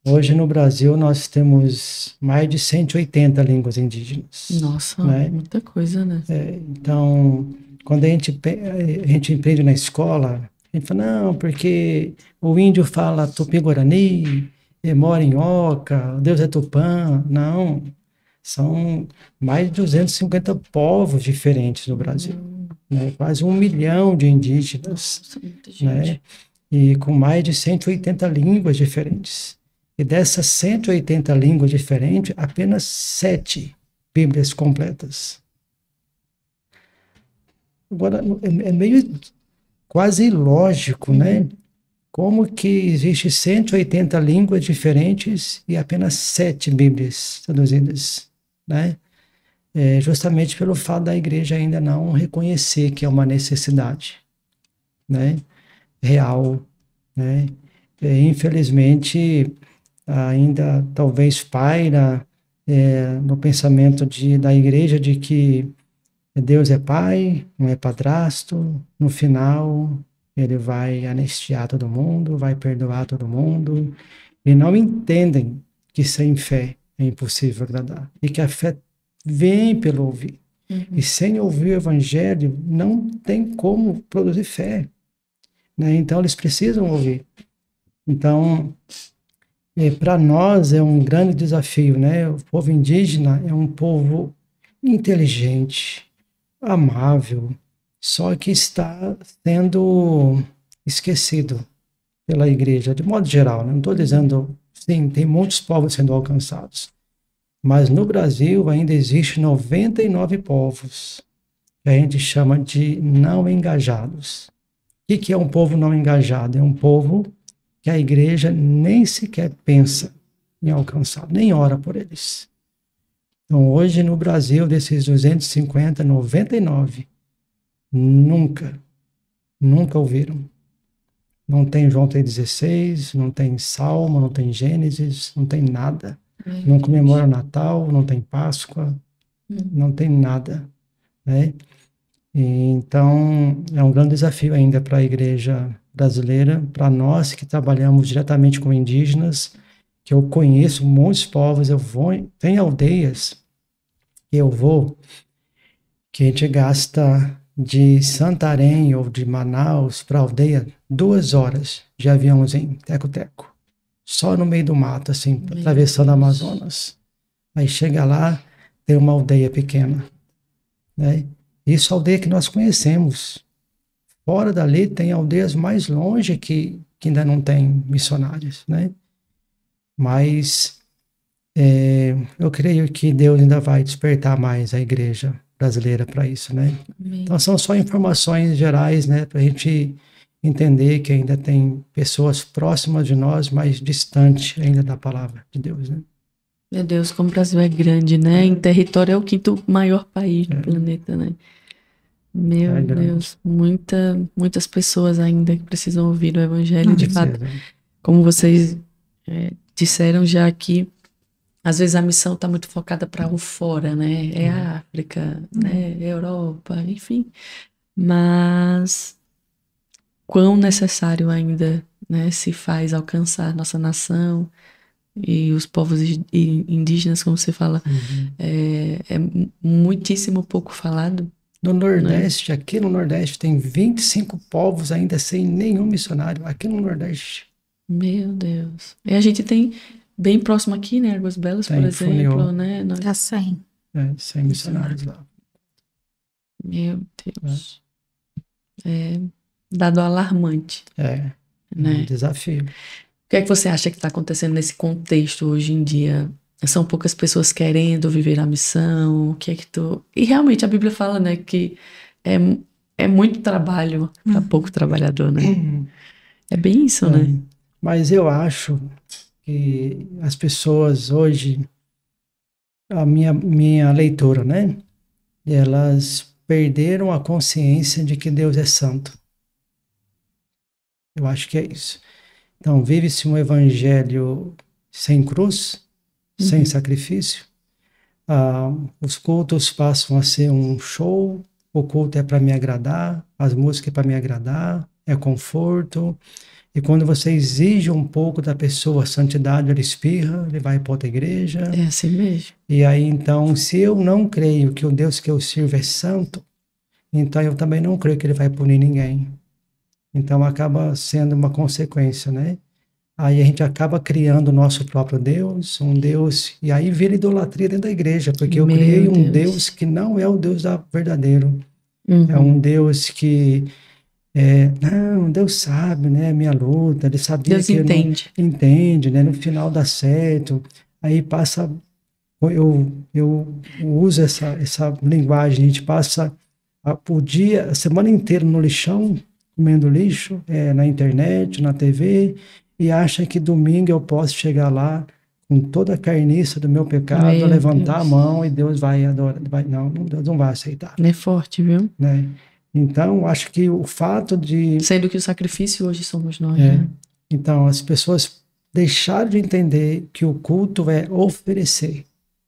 Hoje no Brasil nós temos mais de 180 línguas indígenas. Nossa, né? muita coisa, né? Então, quando a gente aprende na escola, a gente fala, não, porque o índio fala Tupi-Guarani, mora em Oca, Deus é Tupã. Não, são mais de 250 povos diferentes no Brasil. Né? Quase 1 milhão de indígenas. Nossa, muita gente. Né? E com mais de 180 línguas diferentes. E dessas 180 línguas diferentes, apenas 7 Bíblias completas. Agora, é meio quase ilógico, né? Como que existe 180 línguas diferentes e apenas 7 Bíblias traduzidas, né? Justamente pelo fato da igreja ainda não reconhecer que é uma necessidade, né? Real, né? Infelizmente, ainda talvez paira no pensamento da igreja de que Deus é pai, não é padrasto, no final ele vai anistiar todo mundo, vai perdoar todo mundo, e não entendem que sem fé é impossível agradar, e que a fé vem pelo ouvir, E sem ouvir o evangelho, não tem como produzir fé, né? Então, eles precisam ouvir. Então, para nós é um grande desafio, né? O povo indígena é um povo inteligente, amável, só que está sendo esquecido pela igreja, de modo geral, né? Não estou dizendo, sim, tem muitos povos sendo alcançados, mas no Brasil ainda existe 99 povos que a gente chama de não engajados. O que é um povo não engajado? É um povo que a igreja nem sequer pensa em alcançar, nem ora por eles. Então, hoje no Brasil, desses 250, 99 nunca ouviram. Não tem João 3,16, não tem Salmo, não tem Gênesis, não tem nada. Não comemora Natal, não tem Páscoa, não tem nada, né? Então, é um grande desafio ainda para a igreja brasileira, para nós que trabalhamos diretamente com indígenas, que eu conheço muitos povos, tem aldeias que eu vou, que a gente gasta de Santarém ou de Manaus para a aldeia 2 horas de aviãozinho, teco-teco, só no meio do mato, assim, atravessando o Amazonas. Aí chega lá, tem uma aldeia pequena, né? Isso é a aldeia que nós conhecemos. Fora dali tem aldeias mais longe que ainda não tem missionários, né? Mas eu creio que Deus ainda vai despertar mais a igreja brasileira para isso, né? Amém. Então são só informações gerais, né? Para a gente entender que ainda tem pessoas próximas de nós, mas distante ainda da palavra de Deus, né? Meu Deus, como o Brasil é grande, né? Em território é o 5º maior país do planeta, né? Meu Deus, muitas pessoas ainda que precisam ouvir o evangelho, de fato. Como vocês disseram já aqui, às vezes a missão está muito focada para o fora, né? É a África, né? É a Europa, enfim. Mas quão necessário ainda, né, se faz alcançar nossa nação e os povos indígenas, como você fala, é muitíssimo pouco falado. No Nordeste, aqui no Nordeste, tem 25 povos ainda sem nenhum missionário, aqui no Nordeste. Meu Deus. E a gente tem bem próximo aqui, né, Águas Belas, por exemplo, Funiô, né? Dá 100. 100 missionários lá. Meu Deus. Dado alarmante. Né? Um desafio. O que é que você acha que está acontecendo nesse contexto hoje em dia? São poucas pessoas querendo viver a missão? O que é que tu... E realmente a Bíblia fala, né, que é muito trabalho para pouco trabalhador, né? É bem isso, né? Mas eu acho que as pessoas hoje, a minha leitura, né? Elas perderam a consciência de que Deus é santo. Eu acho que é isso. Então, vive-se um evangelho sem cruz, sem sacrifício. Os cultos passam a ser um show, o culto é para me agradar, as músicas é para me agradar, é conforto. E quando você exige um pouco da pessoa a santidade, ele espirra, ele vai para outra igreja. É assim mesmo. E aí, então, se eu não creio que o Deus que eu sirvo é santo, então eu também não creio que ele vai punir ninguém. Então acaba sendo uma consequência, né? Aí a gente acaba criando o nosso próprio Deus, um Deus, e aí vira idolatria dentro da igreja, porque eu criei um Deus que não é o Deus verdadeiro. É um Deus que não, Deus sabe, né, minha luta, ele sabia Deus que entende. Eu não, entende, né, no final dá certo. Aí passa, eu uso essa linguagem, a gente passa o dia, a semana inteira no lixão, comendo lixo, na internet, na TV, e acha que domingo eu posso chegar lá com toda a carniça do meu pecado, levantar a mão e Deus vai adorar. Não, Deus não vai aceitar. É forte, viu? Né? Então, acho que o fato de... Sendo que o sacrifício hoje somos nós, né? Então, as pessoas deixaram de entender que o culto é oferecer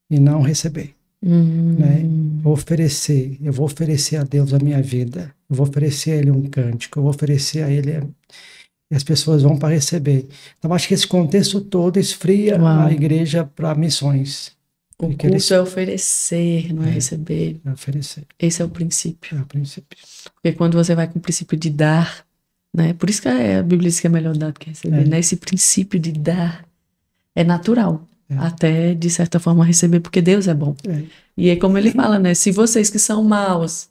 e não receber. Né? Oferecer. Eu vou oferecer a Deus a minha vida. Eu vou oferecer a Ele um cântico. Eu vou oferecer a Ele... E as pessoas vão para receber. Então, acho que esse contexto todo esfria a igreja para missões. O Porque culto é oferecer, não é receber. é oferecer. Esse é o princípio. É o princípio. Porque quando você vai com o princípio de dar, né? Por isso que a Bíblia diz que é melhor dar do que receber, né? Esse princípio de dar é natural. Até, de certa forma, receber, porque Deus é bom. E é como ele fala, né? Se vocês que são maus,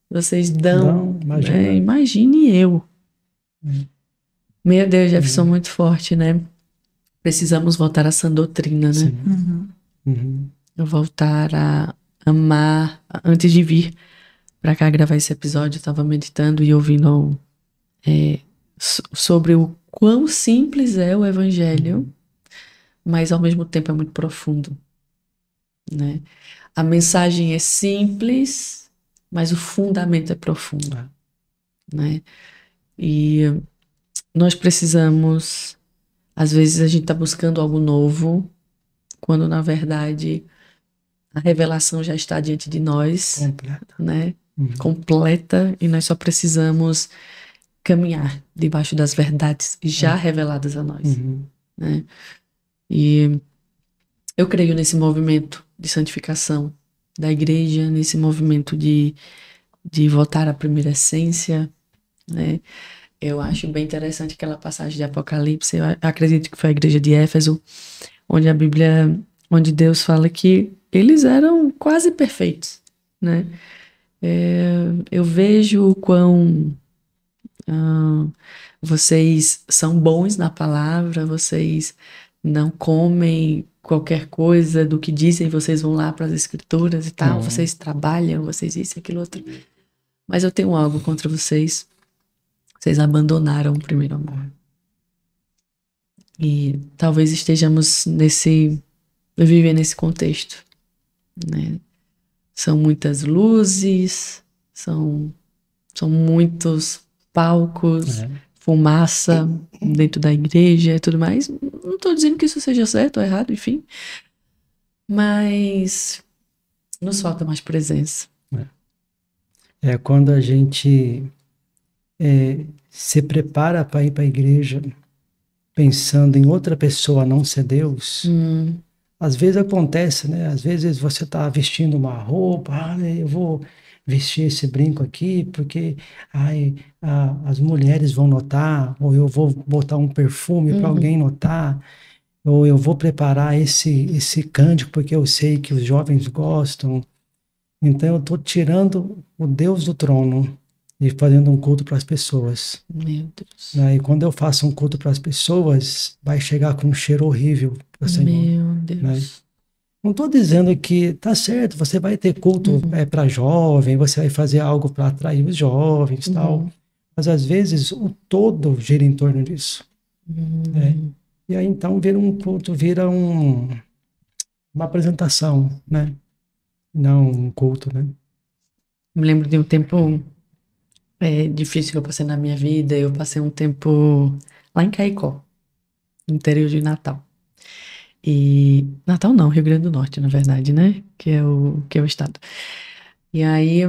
vocês dão, né? Imagine eu. Meu Deus, Jefferson, muito forte, né? Precisamos voltar a essa doutrina, né? Voltar a amar. Antes de vir para cá gravar esse episódio, eu estava meditando e ouvindo sobre o quão simples é o evangelho, mas ao mesmo tempo é muito profundo, né? A mensagem é simples, mas o fundamento é profundo, né? E nós precisamos, às vezes a gente está buscando algo novo, quando na verdade a revelação já está diante de nós, né? Completa, e nós só precisamos caminhar debaixo das verdades já reveladas a nós, né? E eu creio nesse movimento de santificação da igreja, nesse movimento de voltar à primeira essência, né? Eu acho bem interessante aquela passagem de Apocalipse. Eu acredito que foi a igreja de Éfeso, onde Deus fala que eles eram quase perfeitos, né? Eu vejo o quão vocês são bons na palavra, vocês não comem qualquer coisa do que dizem, vocês vão lá para as escrituras e tal, vocês trabalham, vocês isso, aquilo, outro. Mas eu tenho algo contra vocês. Vocês abandonaram o primeiro amor. E talvez estejamos vivendo nesse contexto, né? São muitas luzes, são muitos palcos, fumaça dentro da igreja e tudo mais. Não estou dizendo que isso seja certo ou errado, enfim. Mas nos falta mais presença. É quando a gente se prepara para ir para a igreja pensando em outra pessoa a não ser Deus. Às vezes acontece, né? Às vezes você está vestindo uma roupa, eu vou vestir esse brinco aqui porque as mulheres vão notar, ou eu vou botar um perfume para alguém notar, ou eu vou preparar esse cântico porque eu sei que os jovens gostam. Então eu estou tirando o Deus do trono e fazendo um culto para as pessoas. Meu Deus. E quando eu faço um culto para as pessoas, vai chegar com um cheiro horrível para o Senhor. Meu Deus. Né? Não estou dizendo que tá certo, você vai ter culto para jovem, você vai fazer algo para atrair os jovens e tal. Mas às vezes o todo gira em torno disso. Né? E aí então vira um culto, vira uma apresentação, né? Não um culto, né? Me lembro de um tempo difícil que eu passei na minha vida. Eu passei um tempo lá em Caicó, no interior de Natal. E Natal não, Rio Grande do Norte, na verdade, né? Que é o estado. E aí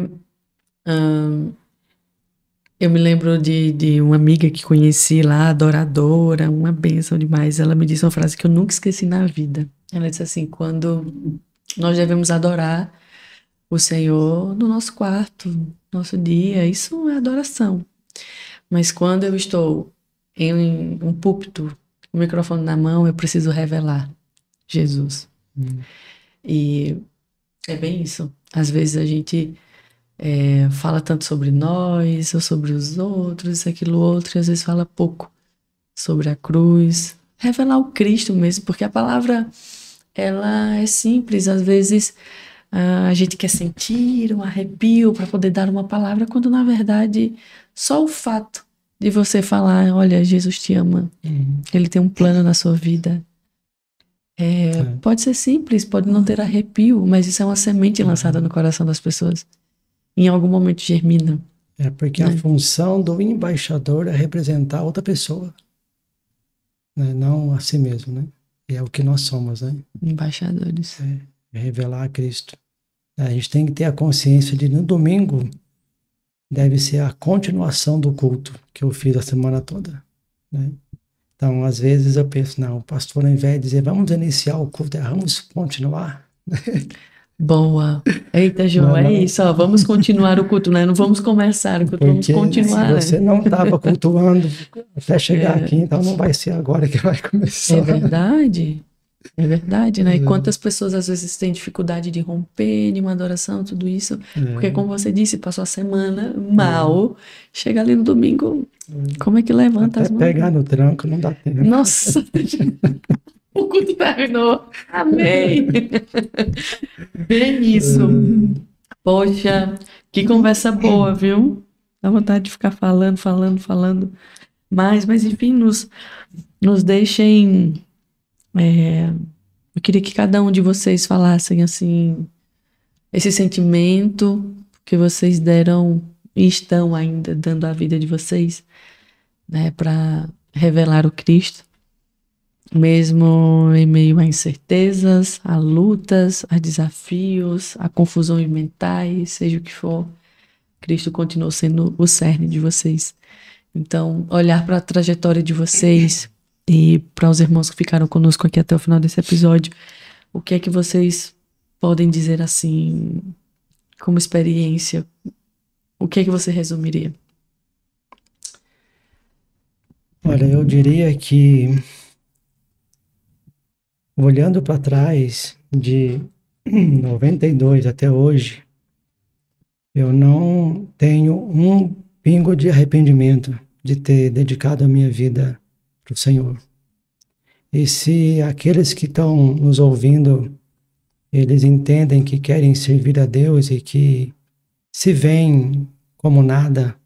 eu me lembro de uma amiga que conheci lá, adoradora, uma bênção demais. Ela me disse uma frase que eu nunca esqueci na vida. Ela disse assim: quando nós devemos adorar o Senhor no nosso quarto, no nosso dia, isso é adoração. Mas quando eu estou em um púlpito, o microfone na mão, eu preciso revelar Jesus. E é bem isso. Às vezes a gente fala tanto sobre nós, ou sobre os outros, isso, aquilo, outro, e às vezes fala pouco sobre a cruz. Revelar o Cristo mesmo, porque a palavra, ela é simples. Às vezes a gente quer sentir um arrepio para poder dar uma palavra, quando na verdade só o fato de você falar: olha, Jesus te ama, Ele tem um plano na sua vida. Pode ser simples, pode não ter arrepio, mas isso é uma semente lançada no coração das pessoas. Em algum momento germina. Porque a função do embaixador é representar outra pessoa, né? Não a si mesmo, né? E é o que nós somos, né? Embaixadores. Revelar a Cristo. A gente tem que ter a consciência de no domingo deve ser a continuação do culto que eu fiz a semana toda, né? Então, às vezes eu penso, não, o pastor, ao invés de dizer vamos iniciar o culto, vamos continuar, Boa. Eita, João, Não, é não. isso, ó, vamos continuar o culto, né? Não vamos começar o culto, vamos Porque continuar, se né? você não estava cultuando até chegar aqui, então não vai ser agora que vai começar. É verdade. É verdade, né? E quantas pessoas às vezes têm dificuldade de romper em uma adoração, tudo isso, porque como você disse, passou a semana mal, chega ali no domingo, como é que levanta Até as mãos? pegar no tranco não dá tempo. Nossa, o culto terminou. Amém. Bem isso. Poxa, que conversa boa, viu? Dá vontade de ficar falando. Mas enfim, nos deixem. Eu queria que cada um de vocês falassem assim, esse sentimento que vocês deram e estão ainda dando à vida de vocês, né, para revelar o Cristo, mesmo em meio a incertezas, a lutas, a desafios, a confusões mentais, seja o que for, Cristo continuou sendo o cerne de vocês. Então, olhar para a trajetória de vocês e para os irmãos que ficaram conosco aqui até o final desse episódio, o que é que vocês podem dizer assim, como experiência? O que é que você resumiria? Olha, eu diria que, olhando para trás, de 92 até hoje, eu não tenho um pingo de arrependimento de ter dedicado a minha vida para o Senhor. E se aqueles que estão nos ouvindo, eles entendem que querem servir a Deus e que se veem como nada,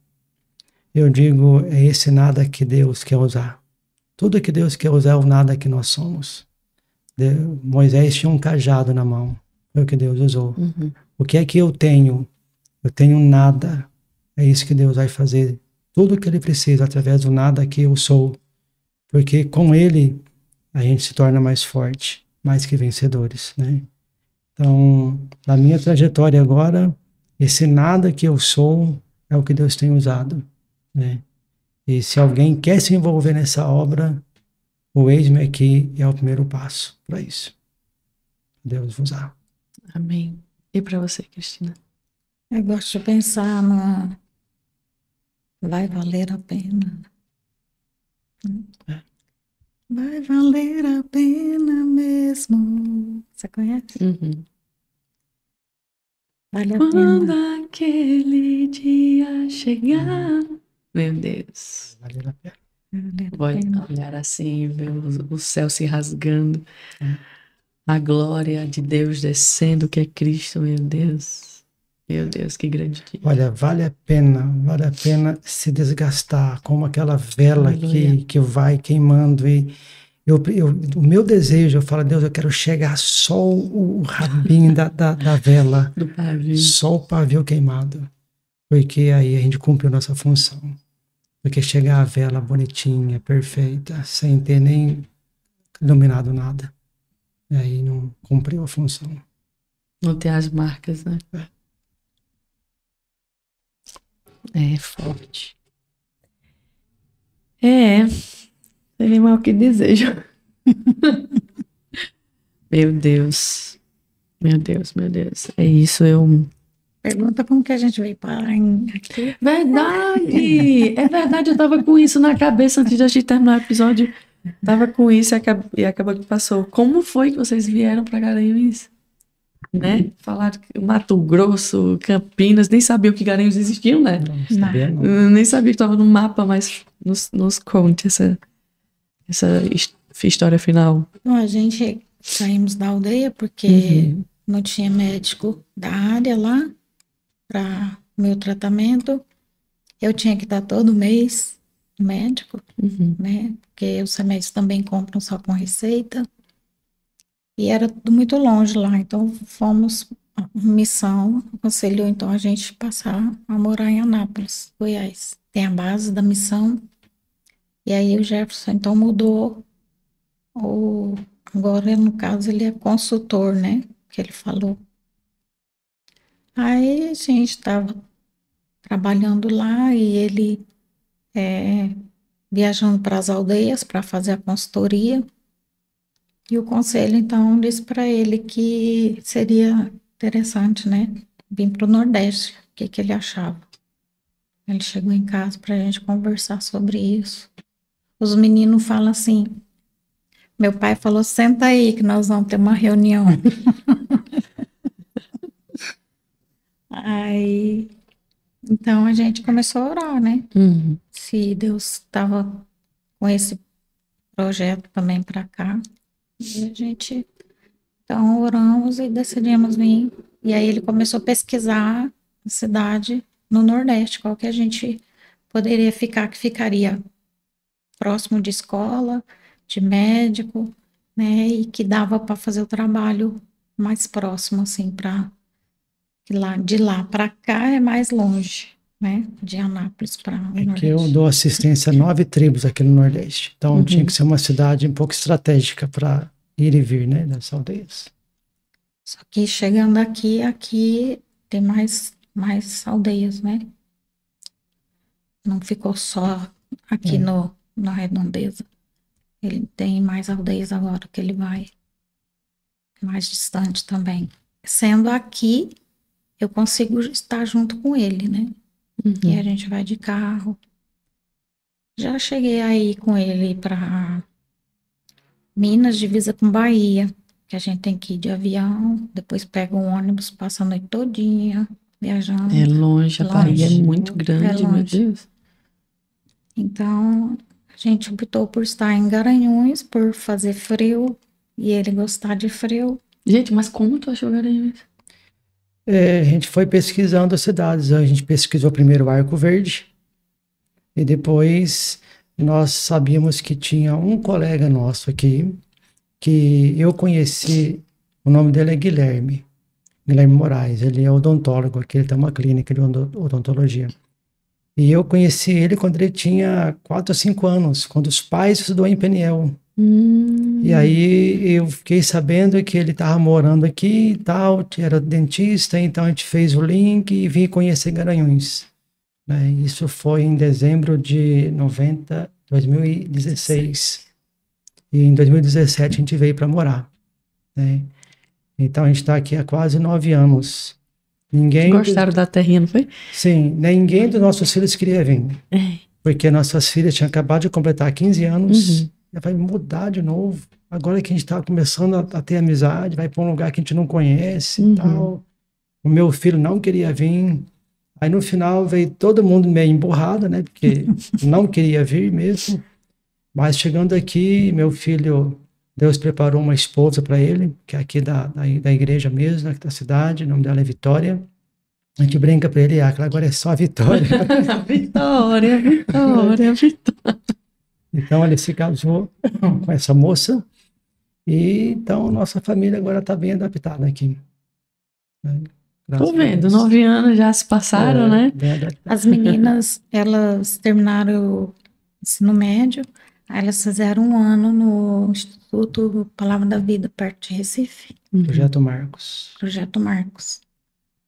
eu digo, é esse nada que Deus quer usar. Tudo que Deus quer usar é o nada que nós somos. Moisés tinha um cajado na mão, foi o que Deus usou. O que é que eu tenho? Eu tenho nada. É isso que Deus vai fazer. Tudo que Ele precisa através do nada que eu sou. Porque com Ele a gente se torna mais forte, mais que vencedores, né? Então, na minha trajetória agora, esse nada que eu sou é o que Deus tem usado, né? E se alguém quer se envolver nessa obra, o eis-me aqui é o primeiro passo para isso. Deus vos usar. Amém. E para você, Cristina? Eu gosto de pensar no vai valer a pena. Vai valer a pena mesmo. Você conhece? Vale a Quando pena. aquele dia chegar, meu Deus, Vale a pena. Vale a vou pena. olhar assim, ver o céu se rasgando, a glória de Deus descendo, que é Cristo, meu Deus, que grande dia. Olha, vale a pena se desgastar, como aquela vela que vai queimando. E o meu desejo, eu falo, Deus, eu quero chegar só o rabinho da vela, Do pavio. só o pavio queimado, porque aí a gente cumpriu nossa função. Porque chegar a vela bonitinha, perfeita, sem ter nem dominado nada, e aí não cumpriu a função. Não tem as marcas, né? É forte. Sem nem mais o que desejo. Meu Deus. É isso, Pergunta como que a gente veio parar aqui. Verdade! É verdade, eu tava com isso na cabeça antes de a gente terminar o episódio. Tava com isso e acabou que passou. Como foi que vocês vieram pra Garanhuns? Né? Falaram que Mato Grosso, Campinas, nem sabia que Garanhuns existiam, né? Não sabia, não. Nem sabia que tava no mapa, mas nos conte essa história final. Então, a gente saímos da aldeia porque não tinha médico da área lá para meu tratamento. Eu tinha que dar todo mês no médico, né? Porque os remédios também compram só com receita. E era tudo muito longe lá, então fomos, a missão aconselhou então a gente passar a morar em Anápolis, Goiás. Tem a base da missão. E aí o Jefferson então mudou, agora no caso ele é consultor, né? Que ele falou. Aí a gente estava trabalhando lá e ele viajando para as aldeias para fazer a consultoria. E o conselho, então, disse para ele que seria interessante, né? Vir para o Nordeste. O que que ele achava? Ele chegou em casa para a gente conversar sobre isso. Os meninos falam assim: meu pai falou, senta aí que nós vamos ter uma reunião. Aí, então a gente começou a orar, né? Se Deus estava com esse projeto também para cá. E a gente, então, oramos e decidimos vir. E aí ele começou a pesquisar a cidade no Nordeste, qual que a gente poderia ficar, que ficaria próximo de escola, de médico, né? E que dava para fazer o trabalho mais próximo, assim, para de lá para cá é mais longe, né? De Anápolis para o É que eu Nordeste. dou assistência a 9 tribos aqui no Nordeste. Então tinha que ser uma cidade um pouco estratégica para ir e vir, né, das aldeias. Só que chegando aqui tem mais aldeias, né? Não ficou só aqui na Redondeza. Ele tem mais aldeias agora que ele vai mais distante também. Sendo aqui, eu consigo estar junto com ele, né? E a gente vai de carro. Já cheguei aí com ele para Minas, divisa com Bahia, que a gente tem que ir de avião, depois pega um ônibus, passa a noite todinha viajando. É longe, a Bahia é muito grande, meu longe. Deus. Então, a gente optou por estar em Garanhuns, por fazer frio, e ele gostar de frio. Gente, mas como tu achou Garanhuns? A gente foi pesquisando as cidades. A gente pesquisou primeiro Arco Verde e depois nós sabíamos que tinha um colega nosso aqui que eu conheci, o nome dele é Guilherme Moraes. Ele é odontólogo aqui, ele tem uma clínica de odontologia. E eu conheci ele quando ele tinha 4 ou 5 anos, quando os pais estudou em Peniel. E aí eu fiquei sabendo que ele estava morando aqui e tal, era dentista, então a gente fez o link e vim conhecer Garanhuns. Né? Isso foi em dezembro de 2016. E em 2017 a gente veio para morar. Né? Então a gente está aqui há quase 9 anos. Gostaram da terrinha, não foi? Sim, ninguém dos nossos filhos queria vir. Porque nossas filhas tinham acabado de completar 15 anos. Já vai mudar de novo. Agora que a gente está começando a ter amizade, vai para um lugar que a gente não conhece e tal. O meu filho não queria vir. Aí no final veio todo mundo meio emburrado, né? Porque não queria vir mesmo. Mas chegando aqui, meu filho, Deus preparou uma esposa para ele, que é aqui da igreja mesmo, da cidade. O nome dela é Vitória. A gente brinca para ele, agora é só a Vitória. Vitória. Então ele se casou com essa moça e então nossa família agora está bem adaptada aqui. Né? Tô vendo, 9 anos já se passaram, né? As meninas, elas terminaram o ensino médio, aí elas fizeram 1 ano no Instituto Palavra da Vida, perto de Recife. Projeto Marcos. Projeto Marcos.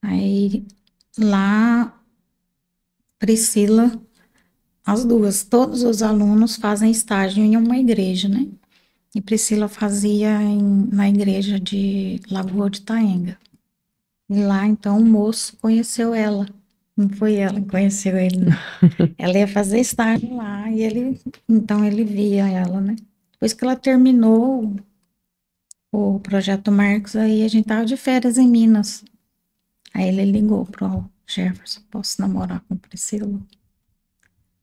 Aí lá, Priscila, as duas, todos os alunos fazem estágio em uma igreja, né? E Priscila fazia na igreja de Lagoa de Itaenga. E lá, então, o moço conheceu ela. Não foi ela que conheceu ele, não. Ela ia fazer estágio lá e então ele via ela, né? Depois que ela terminou o Projeto Marcos, aí a gente tava de férias em Minas. Aí ele ligou pro Jefferson, posso namorar com Priscila?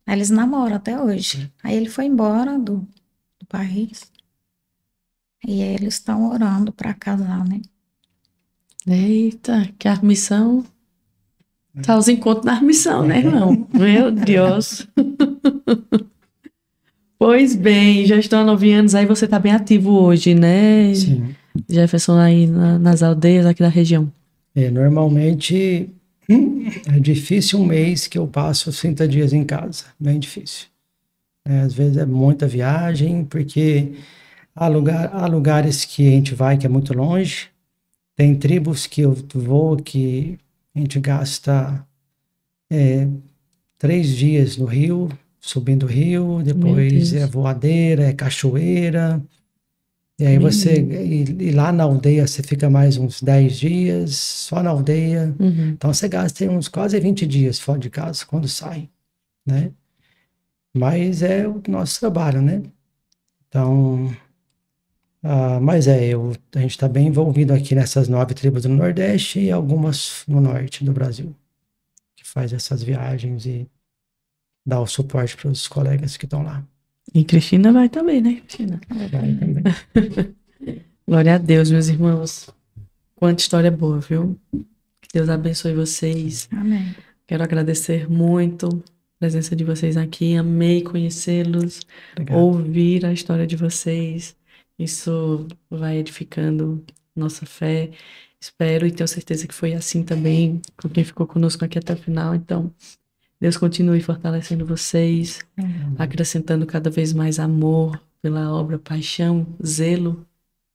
Aí eles namoram até hoje. Aí ele foi embora do país. E aí eles estão orando para casar, né? Eita, que a missão... Tá os encontros na missão, né, irmão? Meu Deus. Pois bem, já estão há 9 anos, aí você tá bem ativo hoje, né? Sim. Jefferson, aí nas aldeias aqui da região. Normalmente é difícil um mês que eu passo 30 dias em casa, bem difícil. Às vezes é muita viagem, porque há lugares que a gente vai que é muito longe, tem tribos que eu vou que a gente gasta 3 dias no rio, subindo o rio, depois é voadeira, é cachoeira, E aí e lá na aldeia você fica mais uns 10 dias, só na aldeia. Uhum. Então você gasta aí uns quase 20 dias fora de casa quando sai, né? Mas é o nosso trabalho, né? Então, mas a gente está bem envolvido aqui nessas 9 tribos do Nordeste e algumas no Norte do Brasil, que faz essas viagens e dá o suporte para os colegas que estão lá. E Cristina vai também, né, Cristina? Vai também. Glória a Deus, meus irmãos. Quanta história boa, viu? Que Deus abençoe vocês. Amém. Quero agradecer muito a presença de vocês aqui. Amei conhecê-los, Obrigado. ouvir a história de vocês. Isso vai edificando nossa fé. Espero e tenho certeza que foi assim também com quem ficou conosco aqui até o final. Então, Deus continue fortalecendo vocês, acrescentando cada vez mais amor pela obra, paixão, zelo,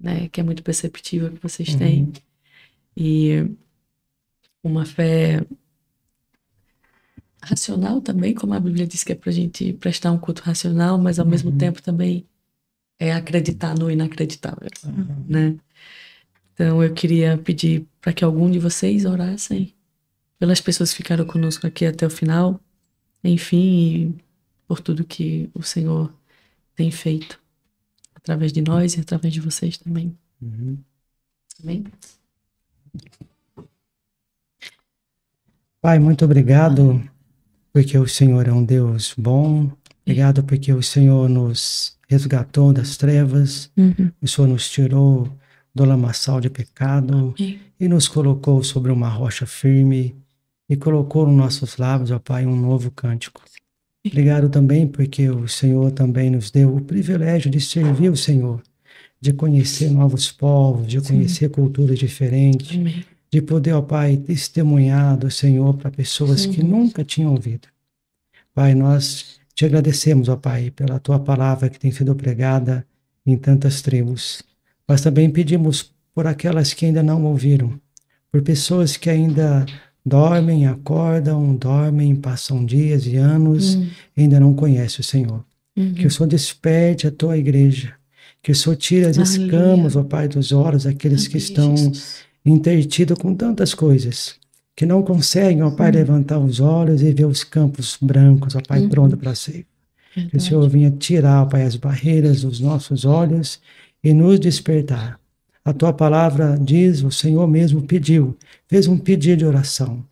né, que é muito perceptível que vocês têm. E uma fé racional também, como a Bíblia diz que é para a gente prestar um culto racional, mas ao mesmo tempo também é acreditar no inacreditável, né? Então eu queria pedir para que algum de vocês orassem pelas pessoas que ficaram conosco aqui até o final, enfim, e por tudo que o Senhor tem feito através de nós e através de vocês também. Amém? Pai, muito obrigado porque o Senhor é um Deus bom. Obrigado porque o Senhor nos resgatou das trevas. O Senhor nos tirou do lamaçal de pecado e nos colocou sobre uma rocha firme e colocou nos nossos lábios, ó Pai, um novo cântico. Obrigado também porque o Senhor também nos deu o privilégio de servir o Senhor, de conhecer novos povos, de conhecer culturas diferentes, de poder, ó Pai, testemunhar do Senhor para pessoas que nunca tinham ouvido. Pai, nós te agradecemos, ó Pai, pela tua palavra que tem sido pregada em tantas tribos. Mas também pedimos por aquelas que ainda não ouviram, por pessoas que ainda dormem, acordam, passam dias e anos e ainda não conhecem o Senhor. Que o Senhor desperte a tua igreja, que o Senhor tire as escamas, ó Pai, dos olhos daqueles que estão entretidos com tantas coisas, que não conseguem, ó Pai, levantar os olhos e ver os campos brancos, ó Pai, pronto para ser. Que o Senhor venha tirar, ó Pai, as barreiras dos nossos olhos e nos despertar. A tua palavra diz, o Senhor mesmo pediu, fez um pedido de oração.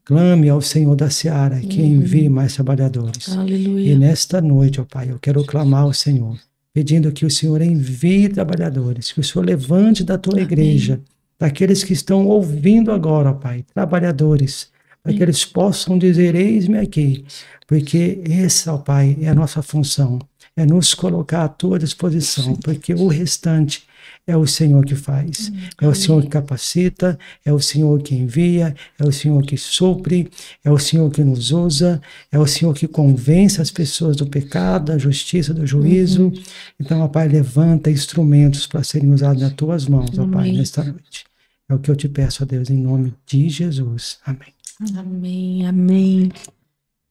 Clame ao Senhor da seara que envie mais trabalhadores. Aleluia. E nesta noite, ó Pai, eu quero clamar ao Senhor, pedindo que o Senhor envie trabalhadores, que o Senhor levante da tua igreja, daqueles que estão ouvindo agora, ó Pai, trabalhadores, para que eles possam dizer, eis-me aqui, porque essa, ó Pai, é a nossa função, é nos colocar à tua disposição, porque o restante é o Senhor que faz, é o Senhor que capacita, é o Senhor que envia, é o Senhor que supre, é o Senhor que nos usa, é o Senhor que convence as pessoas do pecado, da justiça, do juízo. Então, ó Pai, levanta instrumentos para serem usados nas tuas mãos, ó Pai, nesta noite. É o que eu te peço, ó Deus, em nome de Jesus. Amém. Amém, amém.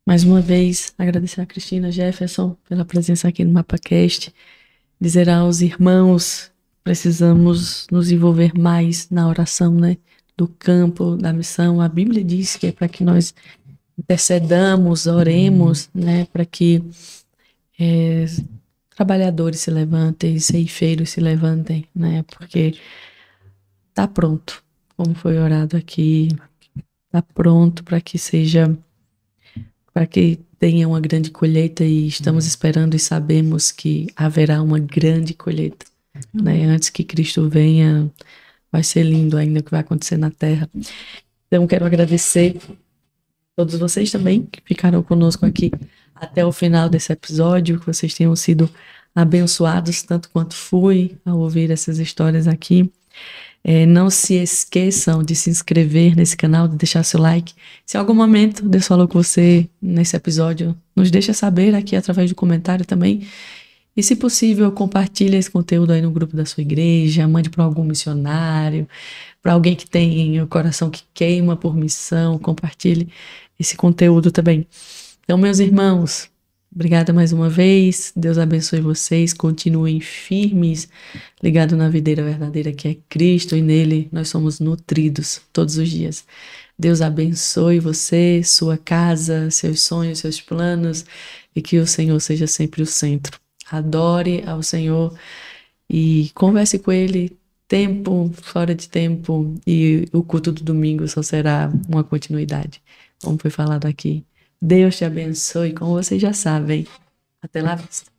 Mais uma vez, agradecer a Cristina Jefferson pela presença aqui no MapaCast, dizer aos irmãos, precisamos nos envolver mais na oração, né, do campo, da missão. A Bíblia diz que é para que nós intercedamos, oremos, né, para que trabalhadores se levantem, ceifeiros se levantem, né, porque está pronto, como foi orado aqui, está pronto para que seja, para que tenha uma grande colheita e estamos esperando e sabemos que haverá uma grande colheita. Né? Antes que Cristo venha, vai ser lindo ainda o que vai acontecer na terra. Então quero agradecer a todos vocês também que ficaram conosco aqui até o final desse episódio, que vocês tenham sido abençoados tanto quanto fui ao ouvir essas histórias aqui. Não se esqueçam de se inscrever nesse canal, de deixar seu like. Se em algum momento Deus falou com você nesse episódio, nos deixa saber aqui através do comentário também. E, se possível, compartilhe esse conteúdo aí no grupo da sua igreja, mande para algum missionário, para alguém que tem o coração que queima por missão, compartilhe esse conteúdo também. Então, meus irmãos, Obrigada mais uma vez. Deus abençoe vocês. Continuem firmes, ligados na videira verdadeira que é Cristo, e nele nós somos nutridos todos os dias. Deus abençoe você, sua casa, seus sonhos, seus planos, e que o Senhor seja sempre o centro. Adore ao Senhor e converse com Ele tempo, fora de tempo, e o culto do domingo só será uma continuidade, como foi falado aqui. Deus te abençoe, como vocês já sabem. Até lá vista.